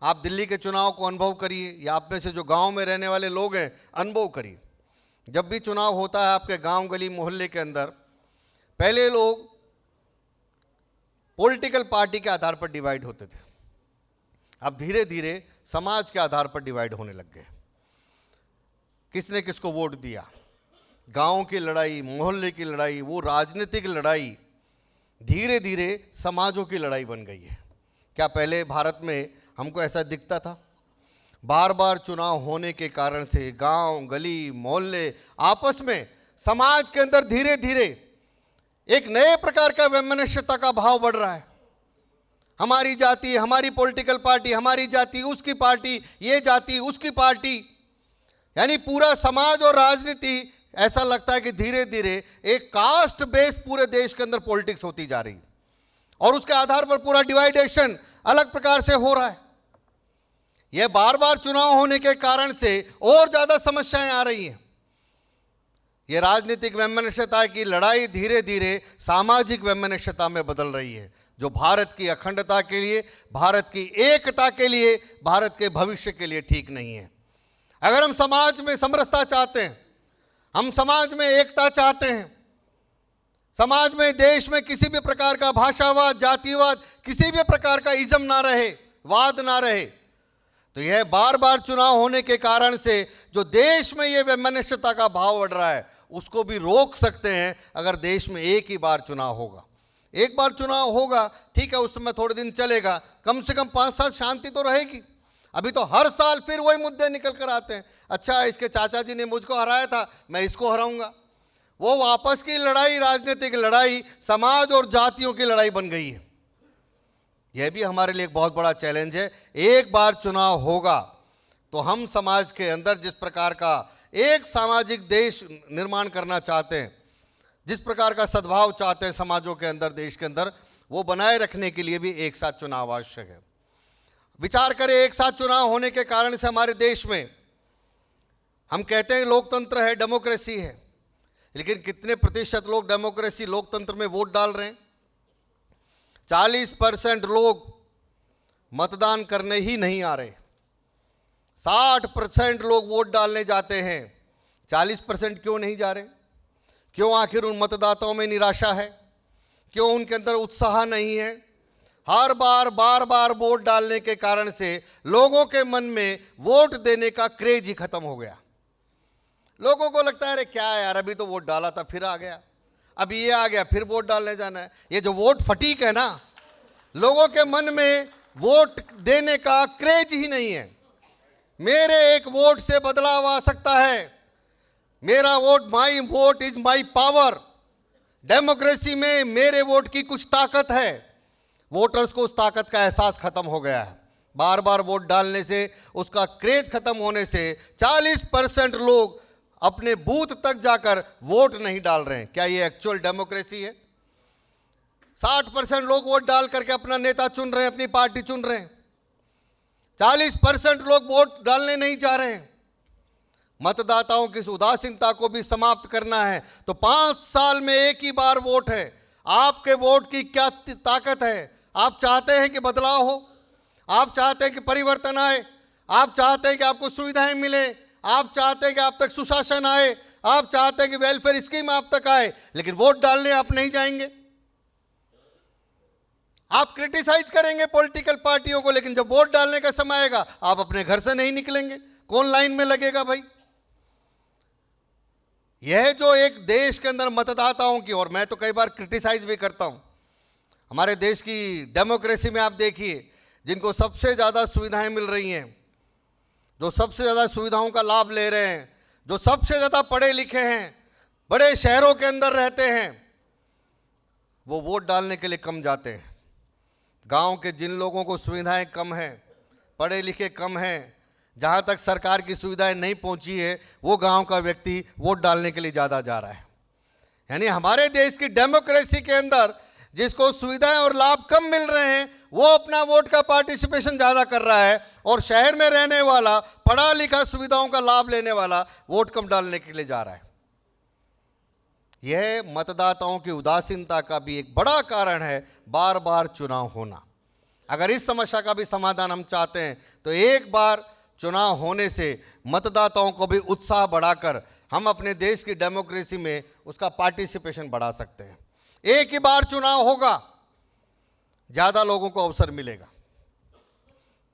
आप दिल्ली के चुनाव को अनुभव करिए, या आप में से जो गांव में रहने वाले लोग हैं अनुभव करिए। जब भी चुनाव होता है आपके गांव गली मोहल्ले के अंदर, पहले लोग पॉलिटिकल पार्टी के आधार पर डिवाइड होते थे, अब धीरे धीरे समाज के आधार पर डिवाइड होने लग गए। किसने किसको वोट दिया, गांव की लड़ाई, मोहल्ले की लड़ाई, वो राजनीतिक लड़ाई धीरे धीरे समाजों की लड़ाई बन गई है। क्या पहले भारत में हमको ऐसा दिखता था? बार बार चुनाव होने के कारण से गांव गली मोहल्ले आपस में समाज के अंदर धीरे धीरे एक नए प्रकार का वैमनस्यता का भाव बढ़ रहा है। हमारी जाति, हमारी पॉलिटिकल पार्टी, हमारी जाति उसकी पार्टी, ये जाति उसकी पार्टी, यानी पूरा समाज और राजनीति ऐसा लगता है कि धीरे धीरे एक कास्ट बेस्ड पूरे देश के अंदर पॉलिटिक्स होती जा रही, और उसके आधार पर पूरा डिवाइडेशन अलग प्रकार से हो रहा है। यह बार बार चुनाव होने के कारण से और ज्यादा समस्याएं आ रही हैं। यह राजनीतिक वैमनस्यता की लड़ाई धीरे धीरे सामाजिक वैमनस्यता में बदल रही है, जो भारत की अखंडता के लिए, भारत की एकता के लिए, भारत के भविष्य के लिए ठीक नहीं है। अगर हम समाज में समरसता चाहते हैं, हम समाज में एकता चाहते हैं, समाज में, देश में किसी भी प्रकार का भाषावाद, जातिवाद, किसी भी प्रकार का इज्म ना रहे, वाद ना रहे, तो यह बार बार चुनाव होने के कारण से जो देश में यह वैमनस्यता का भाव बढ़ रहा है उसको भी रोक सकते हैं अगर देश में एक ही बार चुनाव होगा। एक बार चुनाव होगा, ठीक है, उस समय थोड़े दिन चलेगा, कम से कम 5 साल शांति तो रहेगी। अभी तो हर साल फिर वही मुद्दे निकल कर आते हैं। अच्छा, इसके चाचा जी ने मुझको हराया था, मैं इसको हराऊंगा। वो वापस की लड़ाई, राजनीतिक लड़ाई, समाज और जातियों की लड़ाई बन गई है। यह भी हमारे लिए एक बहुत बड़ा चैलेंज है। एक बार चुनाव होगा तो हम समाज के अंदर जिस प्रकार का एक सामाजिक देश निर्माण करना चाहते हैं, जिस प्रकार का सद्भाव चाहते हैं समाजों के अंदर, देश के अंदर, वो बनाए रखने के लिए भी एक साथ चुनाव आवश्यक है। विचार करें, एक साथ चुनाव होने के कारण से हमारे देश में, हम कहते हैं लोकतंत्र है, डेमोक्रेसी है, लेकिन कितने प्रतिशत लोग डेमोक्रेसी, लोकतंत्र में वोट डाल रहे हैं? 40% लोग मतदान करने ही नहीं आ रहे। 60% लोग वोट डालने जाते हैं, 40% क्यों नहीं जा रहे? क्यों? आखिर उन मतदाताओं में निराशा है? क्यों उनके अंदर उत्साह नहीं है? हर बार बार बार वोट डालने के कारण से लोगों के मन में वोट देने का क्रेज ही खत्म हो गया। लोगों को लगता है अरे क्या है यार, अभी तो वोट डाला था फिर आ गया, अभी ये आ गया फिर वोट डालने जाना है। ये जो वोट फटीक है ना, लोगों के मन में वोट देने का क्रेज ही नहीं है। मेरे एक वोट से बदलाव आ सकता है, मेरा vote, my vote is my power. Democracy में मेरे वोट की कुछ ताकत है। वोटर्स को उस ताकत का एहसास खत्म हो गया है। बार बार वोट डालने से, उसका क्रेज खत्म होने से 40% लोग अपने बूथ तक जाकर वोट नहीं डाल रहे हैं। क्या ये एक्चुअल डेमोक्रेसी है? 60% लोग वोट डाल करके अपना नेता चुन रहे हैं, अपनी पार्टी चुन रहे हैं। 40% लोग वोट डालने नहीं जा रहे हैं। मतदाताओं की इस उदासीनता को भी समाप्त करना है तो 5 साल में एक ही बार वोट है। आपके वोट की क्या ताकत है? आप चाहते हैं कि बदलाव हो, आप चाहते हैं कि परिवर्तन आए, आप चाहते हैं कि आपको सुविधाएं मिले, आप चाहते हैं कि आप तक सुशासन आए, आप चाहते हैं कि वेलफेयर स्कीम आप तक आए, लेकिन वोट डालने आप नहीं जाएंगे। आप क्रिटिसाइज करेंगे पॉलिटिकल पार्टियों को, लेकिन जब वोट डालने का समय आएगा आप अपने घर से नहीं निकलेंगे। कौन लाइन में लगेगा भाई? यह जो एक देश के अंदर मतदाताओं की, और मैं तो कई बार क्रिटिसाइज भी करता हूं, हमारे देश की डेमोक्रेसी में आप देखिए, जिनको सबसे ज़्यादा सुविधाएं मिल रही हैं, जो सबसे ज़्यादा सुविधाओं का लाभ ले रहे हैं, जो सबसे ज़्यादा पढ़े लिखे हैं, बड़े शहरों के अंदर रहते हैं, वो वोट डालने के लिए कम जाते हैं। गांव के जिन लोगों को सुविधाएं कम हैं, पढ़े लिखे कम हैं, जहाँ तक सरकार की सुविधाएं नहीं पहुँची है, वो गांव का व्यक्ति वोट डालने के लिए ज़्यादा जा रहा है। यानी हमारे देश की डेमोक्रेसी के अंदर जिसको सुविधाएं और लाभ कम मिल रहे हैं, वो अपना वोट का पार्टिसिपेशन ज़्यादा कर रहा है, और शहर में रहने वाला, पढ़ा लिखा, सुविधाओं का लाभ लेने वाला वोट कम डालने के लिए जा रहा है। यह मतदाताओं की उदासीनता का भी एक बड़ा कारण है बार बार चुनाव होना। अगर इस समस्या का भी समाधान हम चाहते हैं तो एक बार चुनाव होने से मतदाताओं को भी उत्साह बढ़ाकर हम अपने देश की डेमोक्रेसी में उसका पार्टिसिपेशन बढ़ा सकते हैं। एक ही बार चुनाव होगा, ज़्यादा लोगों को अवसर मिलेगा,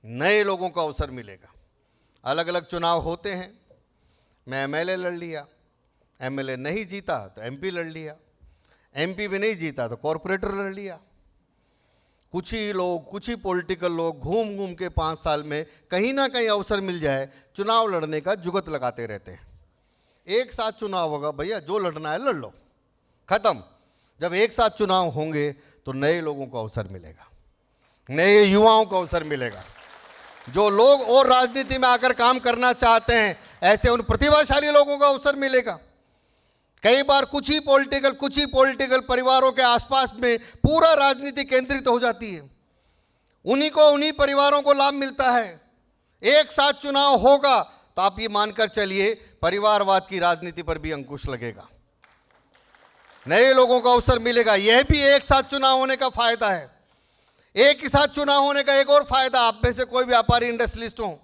नए लोगों को अवसर मिलेगा। अलग अलग चुनाव होते हैं, मैं एमएलए लड़ लिया, एमएलए नहीं जीता तो एमपी लड़ लिया, एमपी भी नहीं जीता तो कॉरपोरेटर लड़ लिया। कुछ ही लोग, कुछ ही पॉलिटिकल लोग घूम घूम के 5 साल में कहीं ना कहीं अवसर मिल जाए चुनाव लड़ने का जुगत लगाते रहते हैं। एक साथ चुनाव होगा भैया, जो लड़ना है लड़ लो, खत्म। जब एक साथ चुनाव होंगे तो नए लोगों को अवसर मिलेगा, नए युवाओं को अवसर मिलेगा। जो लोग और राजनीति में आकर काम करना चाहते हैं, ऐसे उन प्रतिभाशाली लोगों को अवसर मिलेगा। कई बार कुछ ही पॉलिटिकल परिवारों के आसपास में पूरा राजनीति केंद्रित हो जाती है, उन्हीं परिवारों को लाभ मिलता है। एक साथ चुनाव होगा तो आप ये मानकर चलिए परिवारवाद की राजनीति पर भी अंकुश लगेगा, नए लोगों को अवसर मिलेगा। यह भी एक साथ चुनाव होने का फायदा है। एक ही साथ चुनाव होने का एक और फायदा, आप में से कोई व्यापारी इंडस्ट्रियलिस्ट हो,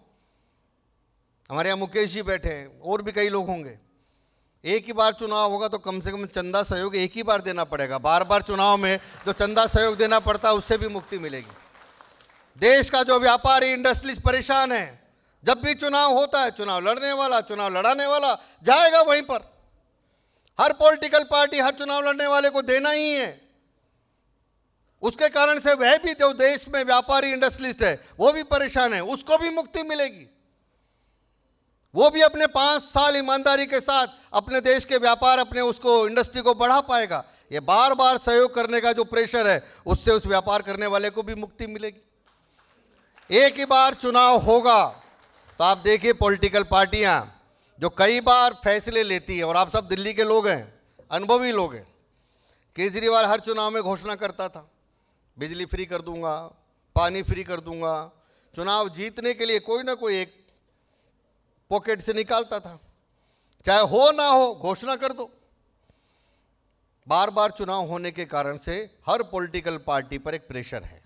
हमारे यहाँ मुकेश जी बैठे हैं, और भी कई लोग होंगे। एक ही बार चुनाव होगा तो कम से कम चंदा सहयोग एक ही बार देना पड़ेगा। बार बार चुनाव में जो चंदा सहयोग देना पड़ता है उससे भी मुक्ति मिलेगी। देश का जो व्यापारी इंडस्ट्रीज परेशान है, जब भी चुनाव होता है चुनाव लड़ने वाला, चुनाव लड़ाने वाला जाएगा वहीं पर। हर पॉलिटिकल पार्टी हर चुनाव लड़ने वाले को देना ही है। उसके कारण से वह भी जो देश में व्यापारी इंडस्ट्रियलिस्ट है वो भी परेशान है, उसको भी मुक्ति मिलेगी। वो भी अपने 5 साल ईमानदारी के साथ अपने देश के व्यापार, अपने उसको इंडस्ट्री को बढ़ा पाएगा। ये बार बार सहयोग करने का जो प्रेशर है उससे उस व्यापार करने वाले को भी मुक्ति मिलेगी। एक ही बार चुनाव होगा तो आप देखिए पॉलिटिकल पार्टियां जो कई बार फैसले लेती है, और आप सब दिल्ली के लोग हैं, अनुभवी लोग हैं। केजरीवाल हर चुनाव में घोषणा करता था बिजली फ्री कर दूंगा, पानी फ्री कर दूंगा। चुनाव जीतने के लिए कोई ना कोई एक पॉकेट से निकालता था, चाहे हो ना हो घोषणा कर दो। बार बार चुनाव होने के कारण से हर पॉलिटिकल पार्टी पर एक प्रेशर है।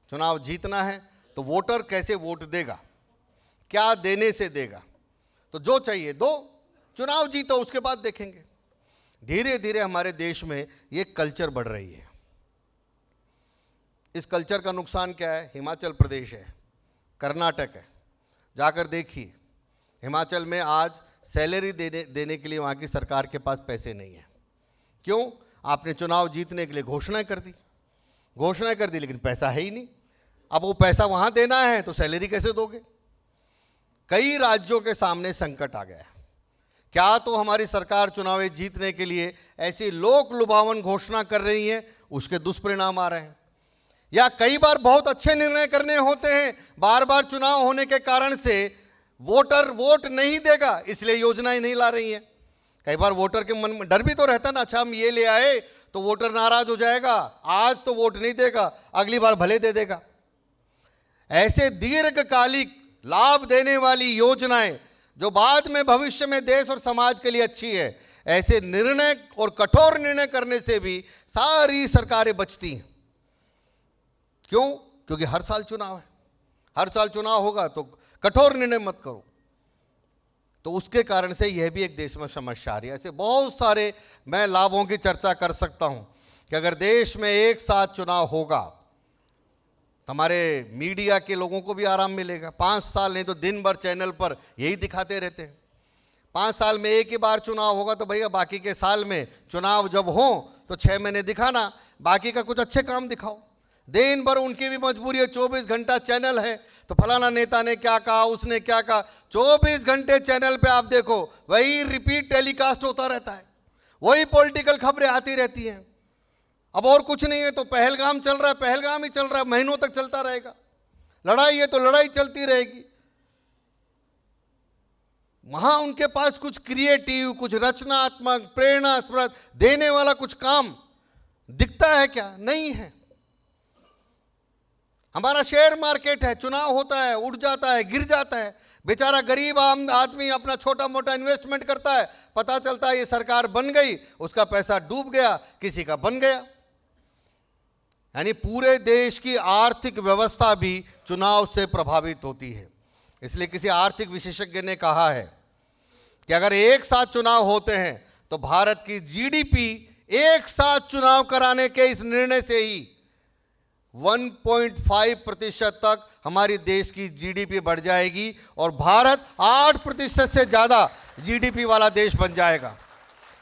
चुनाव जीतना है तो वोटर कैसे वोट देगा, क्या देने से देगा, तो जो चाहिए दो, चुनाव जीतो, उसके बाद देखेंगे। धीरे धीरे हमारे देश में ये कल्चर बढ़ रही है। इस कल्चर का नुकसान क्या है? हिमाचल प्रदेश है, कर्नाटक है, जाकर देखिए। हिमाचल में आज सैलरी देने के लिए वहाँ की सरकार के पास पैसे नहीं है। क्यों? आपने चुनाव जीतने के लिए घोषणा कर दी लेकिन पैसा है ही नहीं। अब वो पैसा वहाँ देना है तो सैलरी कैसे दोगे? कई राज्यों के सामने संकट आ गया है। क्या तो हमारी सरकार चुनाव जीतने के लिए ऐसी लोक लुभावन घोषणा कर रही है, उसके दुष्परिणाम आ रहे हैं, या कई बार बहुत अच्छे निर्णय करने होते हैं, बार बार चुनाव होने के कारण से वोटर वोट नहीं देगा इसलिए योजनाएं नहीं ला रही हैं। कई बार वोटर के मन में डर भी तो रहता ना, अच्छा हम ये ले आए तो वोटर नाराज हो जाएगा, आज तो वोट नहीं देगा, अगली बार भले दे देगा। ऐसे दीर्घकालिक लाभ देने वाली योजनाएं जो बाद में भविष्य में देश और समाज के लिए अच्छी है, ऐसे निर्णय और कठोर निर्णय करने से भी सारी सरकारें बचती हैं। क्यों? क्योंकि हर साल चुनाव है, हर साल चुनाव होगा तो कठोर निर्णय मत करो। तो उसके कारण से यह भी एक देश में समस्या आ रही है। ऐसे बहुत सारे मैं लाभों की चर्चा कर सकता हूं कि अगर देश में एक साथ चुनाव होगा तो हमारे मीडिया के लोगों को भी आराम मिलेगा। 5 साल नहीं तो दिन भर चैनल पर यही दिखाते रहते हैं। 5 साल में एक ही बार चुनाव होगा तो भैया बाकी के साल में चुनाव जब हो तो 6 महीने दिखाना, बाकी का कुछ अच्छे काम दिखाओ। दिन भर उनकी भी मजबूरी है, 24 घंटा चैनल है तो फलाना नेता ने क्या कहा, उसने क्या कहा, 24 घंटे चैनल पे आप देखो वही रिपीट टेलीकास्ट होता रहता है, वही पॉलिटिकल खबरें आती रहती हैं। अब और कुछ नहीं है तो पहलगाम चल रहा है, पहलगाम ही चल रहा है, महीनों तक चलता रहेगा। लड़ाई है तो लड़ाई चलती रहेगी। वहां उनके पास कुछ क्रिएटिव, कुछ रचनात्मक, प्रेरणास्पद देने वाला कुछ काम दिखता है क्या? नहीं है। हमारा शेयर मार्केट है, चुनाव होता है उठ जाता है, गिर जाता है, बेचारा गरीब आम आदमी अपना छोटा मोटा इन्वेस्टमेंट करता है, पता चलता है ये सरकार बन गई, उसका पैसा डूब गया, किसी का बन गया। यानी पूरे देश की आर्थिक व्यवस्था भी चुनाव से प्रभावित होती है। इसलिए किसी आर्थिक विशेषज्ञ ने कहा है कि अगर एक साथ चुनाव होते हैं तो भारत की जीडीपी एक साथ चुनाव कराने के इस निर्णय से ही 1.5% तक हमारी देश की जीडीपी बढ़ जाएगी और भारत 8% से ज्यादा जीडीपी वाला देश बन जाएगा।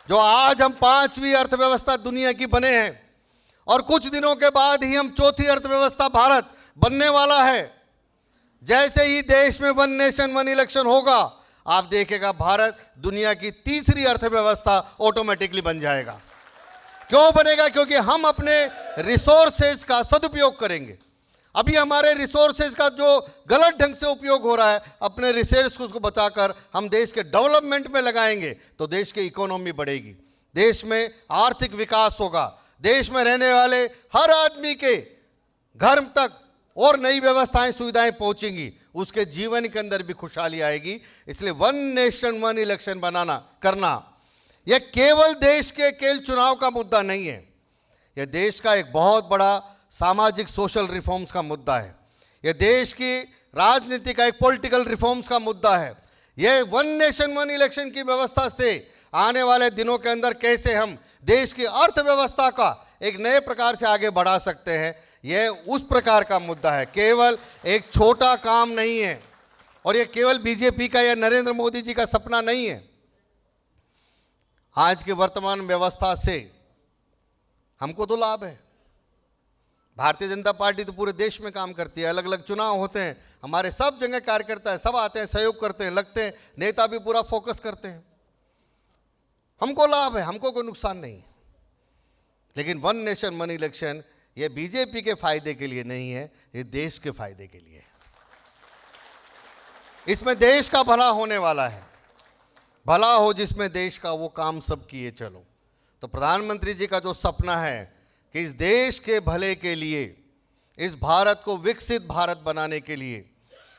जो आज हम 5वीं अर्थव्यवस्था दुनिया की बने हैं और कुछ दिनों के बाद ही हम 4थी अर्थव्यवस्था भारत बनने वाला है। जैसे ही देश में 1 नेशन 1 इलेक्शन होगा, आप देखेगा भारत दुनिया की 3री अर्थव्यवस्था ऑटोमेटिकली बन जाएगा। क्यों बनेगा? क्योंकि हम अपने रिसोर्सेज का सदुपयोग करेंगे। अभी हमारे रिसोर्सेज का जो गलत ढंग से उपयोग हो रहा है, अपने रिसोर्स को बचाकर हम देश के डेवलपमेंट में लगाएंगे तो देश की इकोनॉमी बढ़ेगी, देश में आर्थिक विकास होगा, देश में रहने वाले हर आदमी के घर तक और नई व्यवस्थाएं सुविधाएं पहुंचेंगी, उसके जीवन के अंदर भी खुशहाली आएगी। इसलिए 1 नेशन 1 इलेक्शन करना यह केवल देश के चुनाव का मुद्दा नहीं है, यह देश का एक बहुत बड़ा सामाजिक सोशल रिफॉर्म्स का मुद्दा है। यह देश की राजनीति का एक पॉलिटिकल रिफॉर्म्स का मुद्दा है। यह 1 नेशन 1 इलेक्शन की व्यवस्था से आने वाले दिनों के अंदर कैसे हम देश की अर्थव्यवस्था का एक नए प्रकार से आगे बढ़ा सकते हैं, यह उस प्रकार का मुद्दा है। केवल एक छोटा काम नहीं है और यह केवल बीजेपी का या नरेंद्र मोदी जी का सपना नहीं है। आज के वर्तमान व्यवस्था से हमको तो लाभ है। भारतीय जनता पार्टी तो पूरे देश में काम करती है, अलग अलग चुनाव होते हैं, हमारे सब जगह कार्यकर्ता है, सब आते हैं, सहयोग करते हैं, लगते हैं, नेता भी पूरा फोकस करते हैं। हमको लाभ है, हमको कोई नुकसान नहीं। लेकिन 1 नेशन 1 इलेक्शन ये बीजेपी के फायदे के लिए नहीं है, ये देश के फायदे के लिए है। इसमें देश का भला होने वाला है। भला हो जिसमें देश का, वो काम सब किए चलो। तो प्रधानमंत्री जी का जो सपना है कि इस देश के भले के लिए, इस भारत को विकसित भारत बनाने के लिए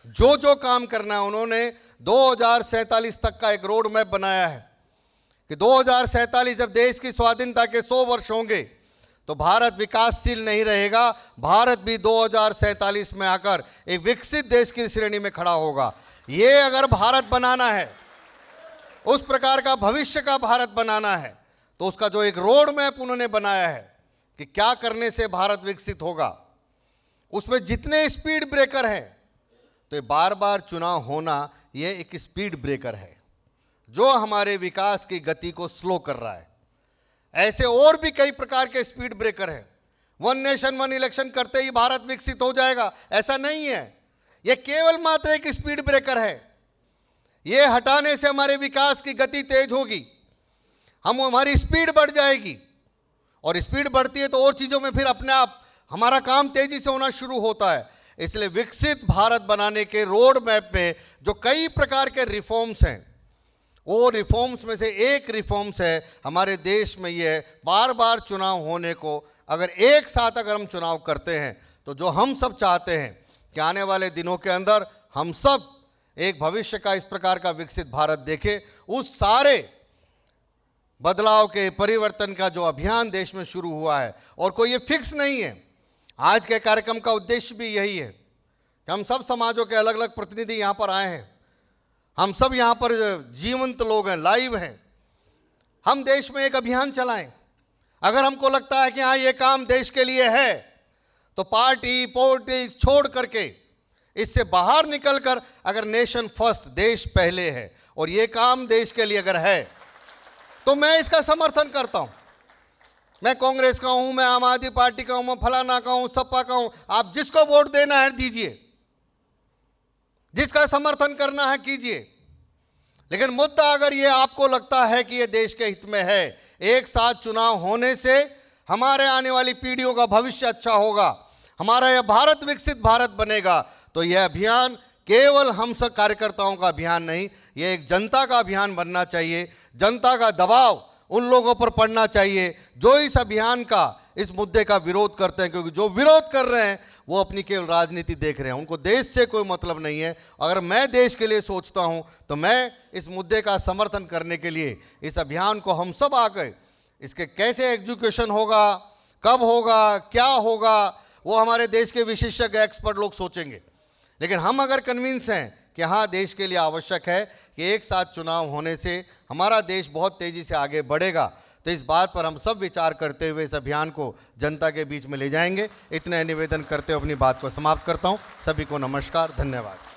जो जो काम करना है, उन्होंने 2047 तक का एक रोड मैप बनाया है कि 2047 जब देश की स्वाधीनता के 100 वर्ष होंगे तो भारत विकासशील नहीं रहेगा, भारत भी 2047 में आकर एक विकसित देश की श्रेणी में खड़ा होगा। ये अगर भारत बनाना है, उस प्रकार का भविष्य का भारत बनाना है, तो उसका जो एक रोड मैप उन्होंने बनाया है कि क्या करने से भारत विकसित होगा, उसमें जितने स्पीड ब्रेकर हैं, तो ये बार बार चुनाव होना ये एक स्पीड ब्रेकर है जो हमारे विकास की गति को स्लो कर रहा है। ऐसे और भी कई प्रकार के स्पीड ब्रेकर हैं। 1 नेशन 1 इलेक्शन करते ही भारत विकसित हो जाएगा, ऐसा नहीं है। यह केवल मात्र एक स्पीड ब्रेकर है। यह हटाने से हमारे विकास की गति तेज होगी, हमारी स्पीड बढ़ जाएगी, और स्पीड बढ़ती है तो और चीज़ों में फिर अपने आप हमारा काम तेजी से होना शुरू होता है। इसलिए विकसित भारत बनाने के रोड मैप में जो कई प्रकार के रिफॉर्म्स हैं, वो रिफॉर्म्स में से एक रिफॉर्म्स है हमारे देश में ये बार बार चुनाव होने को, अगर एक साथ अगर हम चुनाव करते हैं तो जो हम सब चाहते हैं कि आने वाले दिनों के अंदर हम सब एक भविष्य का इस प्रकार का विकसित भारत देखें, उस सारे बदलाव के परिवर्तन का जो अभियान देश में शुरू हुआ है, और कोई ये फिक्स नहीं है। आज के कार्यक्रम का उद्देश्य भी यही है कि हम सब समाजों के अलग अलग प्रतिनिधि यहाँ पर आए हैं, हम सब यहाँ पर जीवंत लोग हैं, लाइव हैं। हम देश में एक अभियान चलाएं। अगर हमको लगता है कि हाँ ये काम देश के लिए है, तो पार्टी पॉलिटिक्स छोड़ करके इससे बाहर निकलकर अगर नेशन फर्स्ट, देश पहले है और ये काम देश के लिए अगर है, तो मैं इसका समर्थन करता हूँ। मैं कांग्रेस का हूँ, मैं आम आदमी पार्टी का हूँ, मैं फलाना का हूँ, सपा का हूँ, आप जिसको वोट देना है दीजिए, जिसका समर्थन करना है कीजिए। लेकिन मुद्दा अगर ये आपको लगता है कि ये देश के हित में है, एक साथ चुनाव होने से हमारे आने वाली पीढ़ियों का भविष्य अच्छा होगा, हमारा यह भारत विकसित भारत बनेगा, तो यह अभियान केवल हम सब कार्यकर्ताओं का अभियान नहीं, यह एक जनता का अभियान बनना चाहिए। जनता का दबाव उन लोगों पर पड़ना चाहिए जो इस अभियान का, इस मुद्दे का विरोध करते हैं, क्योंकि जो विरोध कर रहे हैं वो अपनी केवल राजनीति देख रहे हैं, उनको देश से कोई मतलब नहीं है। अगर मैं देश के लिए सोचता हूं तो मैं इस मुद्दे का समर्थन करने के लिए इस अभियान को हम सब आ गए, इसके कैसे एग्जीक्यूशन होगा, कब होगा, क्या होगा, वो हमारे देश के विशेषज्ञ एक्सपर्ट लोग सोचेंगे। लेकिन हम अगर कन्विंस हैं कि हाँ देश के लिए आवश्यक है कि एक साथ चुनाव होने से हमारा देश बहुत तेज़ी से आगे बढ़ेगा, तो इस बात पर हम सब विचार करते हुए इस अभियान को जनता के बीच में ले जाएंगे। इतना निवेदन करते हुए अपनी बात को समाप्त करता हूँ। सभी को नमस्कार, धन्यवाद।